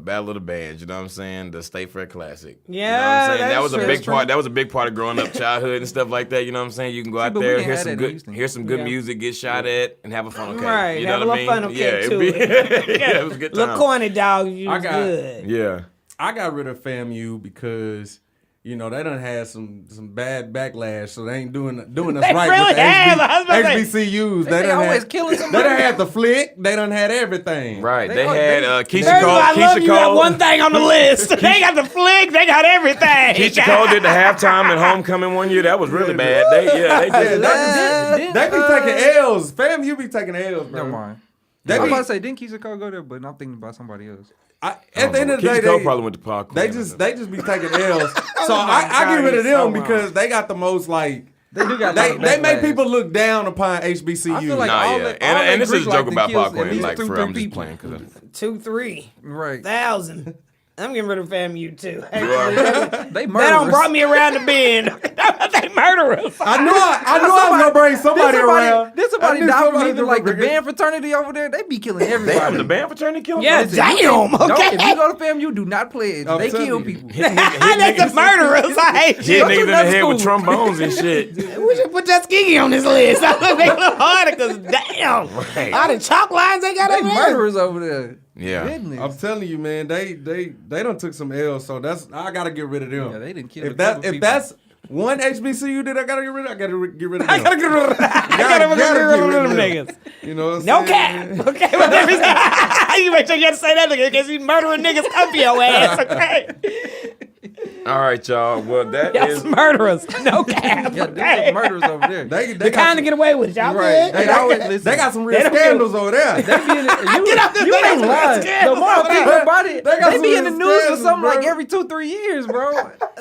Battle of the Bands? You know what I'm saying? The State Fair Classic. Yeah, you know what I'm saying? that's That was a true. big That's part. true. That was a big part of growing up, childhood and stuff like that. You know what I'm saying? You can go out but we there, didn't hear have some that in good, Houston. hear some good Yeah. music, get shot at, and have a funnel cake. Right, You know have a what I little mean? funnel Yeah, cake it'd to be, it. yeah, it was a good Little time. corny dog, you I was got- good. Yeah. I got rid of FAMU because they done had some bad backlash, so they ain't doing us They right really with the have. I was about to HBCUs. They always killing They somebody. done had the flick. They done had everything. Right. They They go- had they- Keisha First of all, I Cole. love Keisha you got Cole. one thing on the list. They got the flick. They got everything. Keisha Cole did the halftime and homecoming one year. That was really bad. They did. They be taking L's. FAMU be taking L's, bro. Never mind. They I'm be- about to say, didn't Keisha Cole go there? But I'm thinking about somebody else. At the end of the day, Keisha Cole probably went to Park. they just be taking L's. So I get rid of so them because they got the most like. They do got They make backlash. people look down upon HBCUs. I feel like Nah, all yeah. that- all that And this is a Greek joke life about kills Park at Quinn. least Like, 2, for 3 I'm just people. playing. 'Cause 2, 3 Right. thousand. I'm getting rid of FAMU too. They They murderers. don't brought me around the bend. They murderers. I knew I was gonna bring somebody around. Did somebody I knew die from somebody even to like the bring it. band fraternity over there? They be killing Damn, everybody. the band fraternity killed Yeah, him? damn. No, Okay. if you go to FAMU, do not play it. I'm They telling kill you. people. That's the murderers. I hate Hit you. niggas in the another head with school. trombones and shit. We should put Tuskegee on this list. I make it a little harder because damn, Right. all the chalk lines they got They over there. murderers over there. Yeah. Goodness. I'm telling you, man, they done took some L's, so I gotta get rid of them. Yeah, they didn't kill a If couple people. that's one HBCU that I gotta get rid of, I gotta get rid of them. I gotta get rid of them niggas. You know what I'm No saying? cap. Okay, but you make sure you have to say that in case you murdering niggas come for your ass. Okay. All right, y'all. Well, that Y'all is some murderers. No cap. Yeah, there's some murderers over there. They kind of get away with it. Y'all Right. good? They got some real They don't scandals over there. They be in the, Get out there. you ain't lying. The more I think about it, They got they be in the some news or scandals, something bro. like every 2-3 years, bro.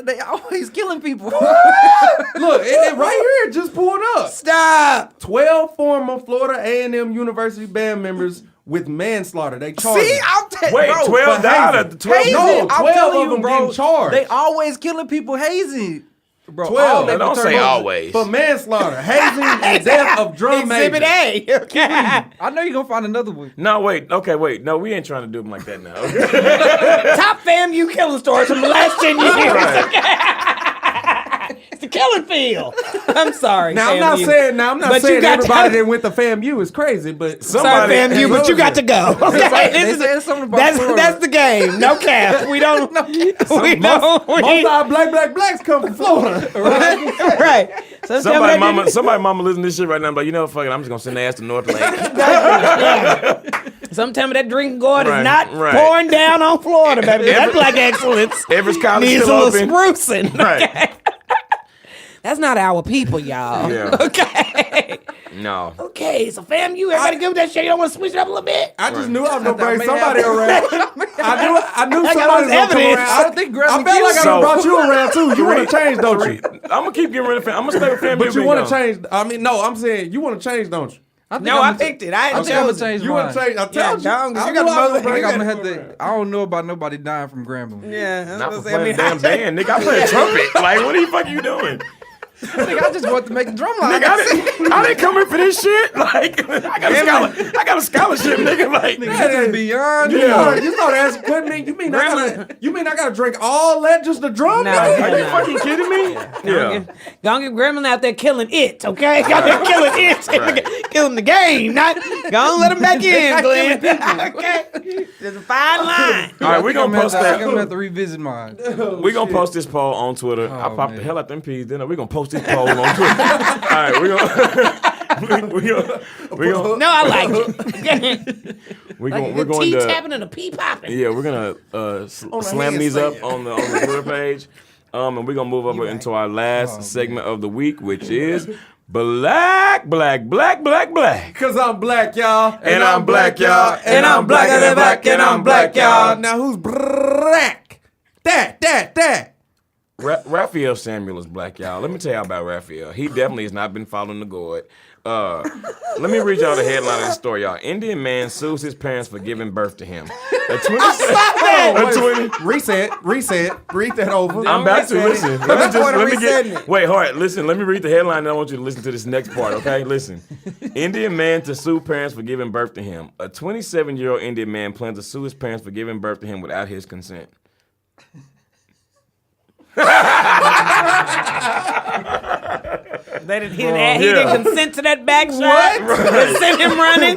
They always killing people. Look, it right here just pulled up. Stop. 12 former Florida A&M University band members with manslaughter. They charged. See, I'm telling wait, bro, 12 died. hazing. 12. Hazing, No, I'm 12 telling of you, them bro, getting charged. They always killing people hazing. Bro, 12. all they Don't be say turning- always. For manslaughter, hazing, and death of drum Exhibit major. A. Okay. I know you're gonna find another one. No, wait. Okay, wait. No, we ain't trying to do them like that now. Okay? Top FAMU killing stories from the last 10 years. Right. It's the killing field. I'm sorry. Now I'm not FAMU. saying But you saying got everybody to- that went to FAMU is crazy, but Sorry, Somebody- FAMU, but you got to go. Okay, They this said is something about Florida. that's the game. No cap. We don't. We don't. most of our blacks come from Florida. Right. So Somebody mama listen to this shit right now. I'm like, you know, fuck it. I'm just gonna send the ass to North Lake. Sometimes that drinking gourd Right, is not right. pouring down on Florida, baby. That black excellence Everest College needs a still little open. sprucing. Right. That's not our people, y'all. Yeah. Okay. No. Okay, so FAMU, everybody give that shit. You don't want to switch it up a little bit? I just knew I was gonna That bring may somebody happen. around. I knew I got somebody was all gonna come evidence. around. I don't think Graham I felt like I So- done brought you around too. You want to change, don't you? I'm gonna keep getting rid of fam. I'm gonna stay with family. But you want to change. I mean, no, I'm saying you want to change, don't you? No, I picked it. I I ain't think I'm gonna chosen. change You want mine. to change? I Yeah, told you. dog, 'cause I you got knew I was the gonna bring I think I'm somebody gonna have to. I don't know about nobody dying from Grambling. Yeah, Not for playing damn band, nigga. I play a trumpet. Like, what the fuck you doing? Nigga, I just want to make a drum line. Nigga, I didn't come here for this shit. Like, I got a scholarship, nigga. Like, This is beyond. You thought asking couldn't you mean I gotta drink all that just to drum? Nah, nigga? are you nah. fucking kidding me? Yeah. Gonna get Gremlin out there killing it, okay? Out there killing it. Right. Killing the game. Not gonna let him back in, Glenn. Okay. There's a fine line. All right, we're gonna post I'm that. gonna have to revisit mine. We're gonna post this poll on Twitter. I popped the man. hell out them peas, then we're gonna post this poll on Twitter. All right, we're gonna No, I like it. we're The going tea to tapping and the pea popping. yeah, we're gonna slam these up on the Twitter page, and we're gonna move over into our last segment of the week, which is black. Cause I'm black, y'all. And I'm black, y'all. And I'm blacker than black, and I'm black, y'all. Now who's black? That. Raphael Samuel is black, y'all. Let me tell y'all about Raphael. He definitely has not been following the gourd. Let me read y'all the headline of the story, y'all. Indian man sues his parents for giving birth to him. Reset. Read that over. I'm about to listen. Wait, hold right, listen. Let me read the headline, and I want you to listen to this next part, okay? Listen. Indian man to sue parents for giving birth to him. A 27-year-old Indian man plans to sue his parents for giving birth to him without his consent. He didn't consent to that back shot. They sent him running.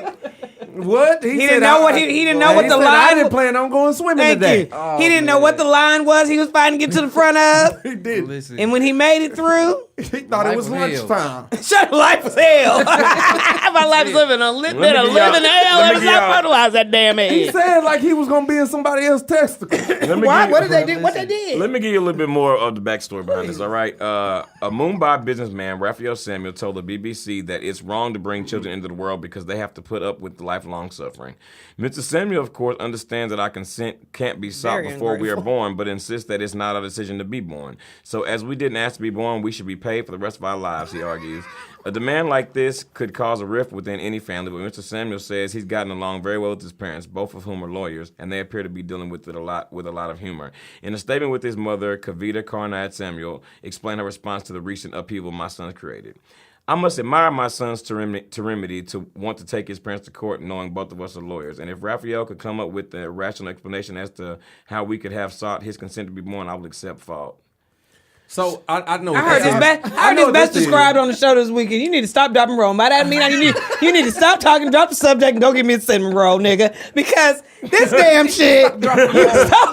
What? He didn't know what he didn't know what the line. I didn't plan on going swimming Thank today. you. He didn't know what the line was. He was fighting to get to the front of. He did. Listen, And when he made it through, He thought it was Life was lunchtime. shut life was hell. My life was living a little bit of give y'all- living hell. let me Every give time I y'all- fertilize that damn He head. said like he was gonna be in somebody else's testicle. Why? What did they do? What they did? Let me give you a little bit more of the backstory behind this, all right? A Mumbai businessman, Raphael Samuel, told the BBC that it's wrong to bring children into the world because they have to put up with the lifelong suffering. Mr. Samuel, of course, understands that our consent can't be sought Very before we are ungrateful. born, but insists that it's not our decision to be born. So as we didn't ask to be born, we should be paid for the rest of our lives, he argues. A demand like this could cause a rift within any family, but Mr. Samuel says he's gotten along very well with his parents, both of whom are lawyers, and they appear to be dealing with it a lot of humor. In a statement with his mother, Kavita Karnad Samuel explained her response to the recent upheaval my sons created. I must admire my son's temerity to want to take his parents to court knowing both of us are lawyers. And if Raphael could come up with a rational explanation as to how we could have sought his consent to be born, I will accept fault. So I know. I heard this best described on the show this weekend. You need to stop dropping roll. By that I mean you need to stop talking, drop the subject, and go give me a cinnamon roll, nigga. Because this damn shit,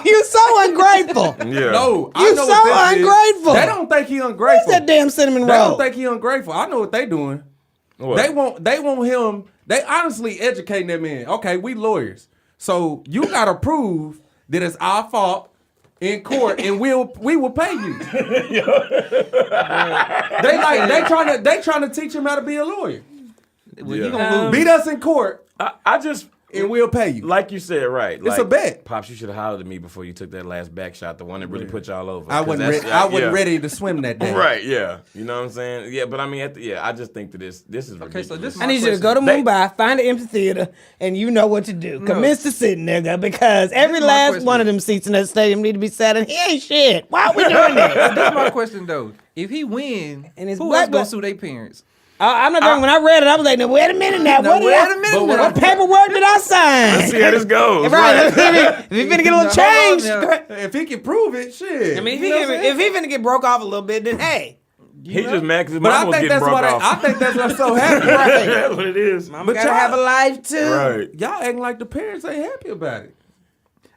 you so ungrateful. Yeah. No, I You know so what this is. ungrateful. They don't think he What's ungrateful. that damn cinnamon They roll? don't think he ungrateful. I know what they doing. What? They want him. They honestly educating that man. Okay, we lawyers, so you gotta prove that it's our fault in court, and we will pay you. they trying to teach him how to be a lawyer. Well, you gonna lose. Beat us in court, I just. and we'll pay you. Like you said, right. It's a bet. Pops, you should have hollered at me before you took that last back shot, the one that really put y'all over. I wasn't ready to swim that day. Right, yeah. You know what I'm saying? Yeah, but I mean, I just think that this is ridiculous. Okay, so this I need you to go to Mumbai, find an empty theater, and you know what to do. Commence to sit, nigga, because every last one of them seats in that stadium need to be sat in. He ain't shit. Why are we doing that? That's my question, though. If he win, And it's who black else gonna guy- sue their parents? I'm not going. When I read it, I was like, "No, wait a minute now. No, wait a minute now. What paperwork did I sign?" Let's see how this goes. Right. If he finna get a little change. If he can prove it, shit. I mean, if he finna get broke off a little bit, then hey. He's just mad because his But mom I was think getting that's broke off. I think that's what's so happy. Right. That's what it is. Mama But gotta y'all- have a life too. Right. Y'all acting like the parents ain't happy about it.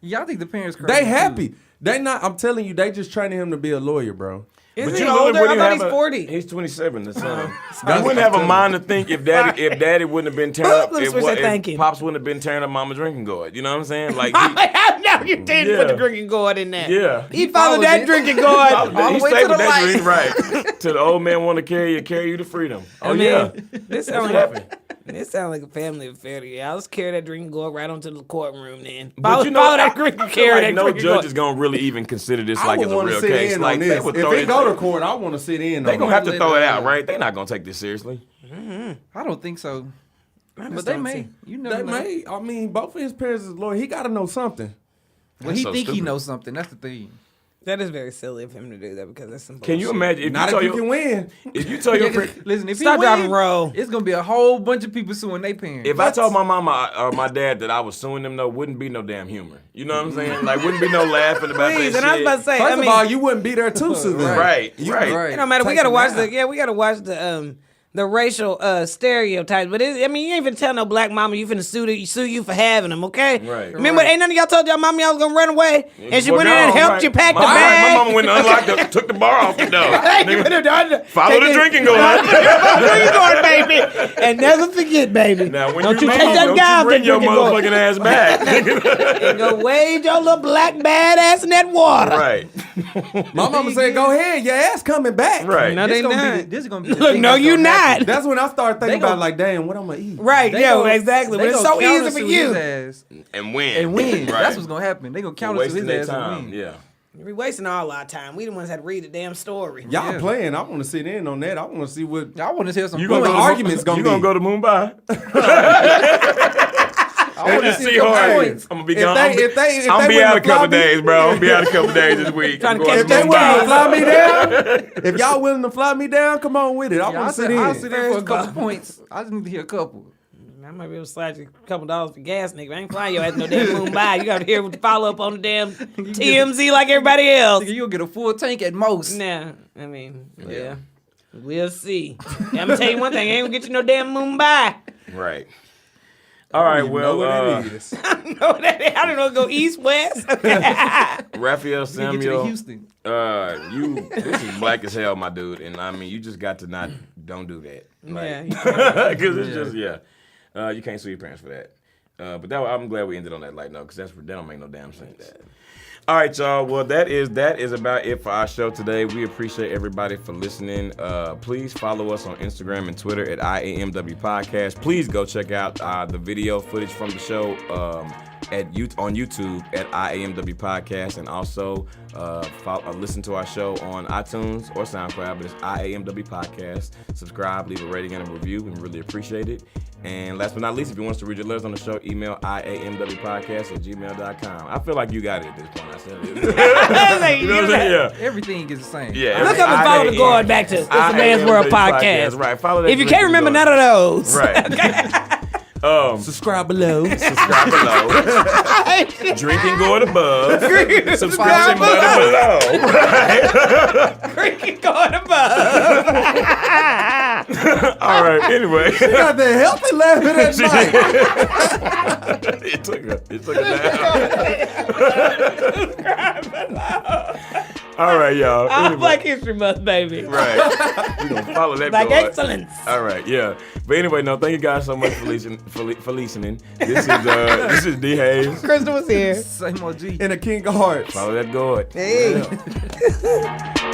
Yeah, I think the parents crazy. They happy. They not. I'm telling you, they just training him to be a lawyer, bro. Is But he you really older? I wouldn't thought have he's 40. He's 27. The son. You wouldn't have a mind to think if daddy wouldn't have been tearing up. Let me switch that thinking. Pops wouldn't have been tearing up mama drinking gourd. You know what I'm saying? Like I know you did Yeah. put the drinking gourd in there. Yeah. He followed followed that it. drinking he gourd. stayed with that drink, right? Till the old man want to carry you to freedom. Oh yeah. This That's sounds what happened. This sounds like a family affair to you. I'll just carry that drinking gourd right onto the courtroom then. But you know, follow that I drink feel and carry like that no drinking judge gourd. is gonna really even consider this I like would it's a want to real sit case. in Like on they this. would If throw it go to it. court, I want to sit in. They on gonna it. have to throw it out, right? They're not gonna take this seriously. I don't think so. I But just they don't may. see. You never They know. may. I mean, both of his parents is lawyers. He got to know something. Well, he That's so think he stupid. knows something. That's the thing. That is very silly of him to do that because that's some Can you bullshit. imagine if Not you if tell you can win. if you tell your Yeah, friend, 'cause listen, if Stop he win, driving roll. it's gonna be a whole bunch of people suing their parents. if I told my mama or my dad that I was suing them, though, wouldn't be no damn humor. You know what I'm saying? Like, wouldn't be no laughing about Please, that and I was shit. about to say, First I mean, of all, you wouldn't be there too soon. Right, right. right. it don't matter. We Take gotta him watch out. we gotta watch the racial stereotypes. But I mean, you ain't finna tell no black mama you finna sue you for having them, okay? Right. Remember, ain't none of y'all told y'all mama y'all was gonna run away, and she Well, went in no, and helped right. you pack the My bag. mama went and unlocked took the bar off the door. You would've done- Follow take the it- drinking gourd. Drinking gourd, baby, and never forget, baby. Now, when don't you you leave, take that don't guy you off bring that your drinking gourd motherfucking ass back. and go wade your little black badass in that water. Right, My mama said, "Go ahead, your ass coming back." right. No, This they gonna not. be. This is gonna be. the Look, thing no, that's you gonna happen. not. That's when I started thinking They about gon- like, damn, what I'm gonna eat. Right, They yo, gonna- exactly. they But it's gonna so easy counter for sue you. his ass And win. and win. Right. That's what's gonna happen. They gonna counter sue Wasting his their ass and time. win. Yeah. We wasting all our time. We the ones had to read the damn story. Y'all Yeah. playing. I want to sit in on that. I want to see what. I want to hear some. You What gonna the go to argument's gonna You be. gonna go to Mumbai? I want to Just see see some hard. points. I'm gonna be If gone. they- I'm gonna if they be wouldn't out a have couple fly me- days, bro. I'm gonna be out a couple days this week. Trying I'm to going catch If they to willing to Mumbai. fly me down, if y'all willing to fly me down, come on with it. I Yeah, want to sit in. I'll sit in for a First couple off. points. I just need to hear a couple. I might be able to slide you a couple dollars for gas, nigga. I ain't flying your ass no damn Mumbai. You got to hear what the follow up on the damn TMZ like everybody else. Nigga, you'll get a full tank at most. Nah, I mean, yeah. We'll see. I'm gonna tell you one thing. I ain't gonna get you no damn Mumbai. Right. All right. You Well, know what it is. No, I don't know. Go east, west. Raphael You get to Samuel. Houston. This is black as hell, my dude, and I mean, you just got to don't do that. Yeah, you Because it's just you can't sue your parents for that. But I'm glad we ended on that light note because that don't make no damn sense. All right, y'all. Well, that is about it for our show today. We appreciate everybody for listening. Please follow us on Instagram and Twitter at IAMW Podcast. Please go check out the video footage from the show on YouTube at IAMW Podcast, and also listen to our show on iTunes or SoundCloud. But it's IAMW Podcast. Subscribe, leave a rating and a review. We really appreciate it. And last but not least, if you want us to read your letters on the show, email IAMWpodcast@gmail.com. I feel like you got it at this point. I said it. You know what I'm saying? Yeah. Everything is the same. Yeah. Look up and follow the Guard back to It's a Man's World Podcast. Right. Follow that. If you can't remember none of those, Right. Subscribe below. Subscribe below. Drinking Gourd above. Subscription button below. Drinking Gourd above. All right. Anyway. Got the healthy laughing at night. It took a All right, y'all. Anyway. Black History Month, baby. Right. We're going to follow that Black going. excellence. All right, yeah. But anyway, no, thank you guys so much for listening. This is D. Hayes. Crystal was here. Same OG. And a king of hearts. Follow that gourd. Hey. Yeah.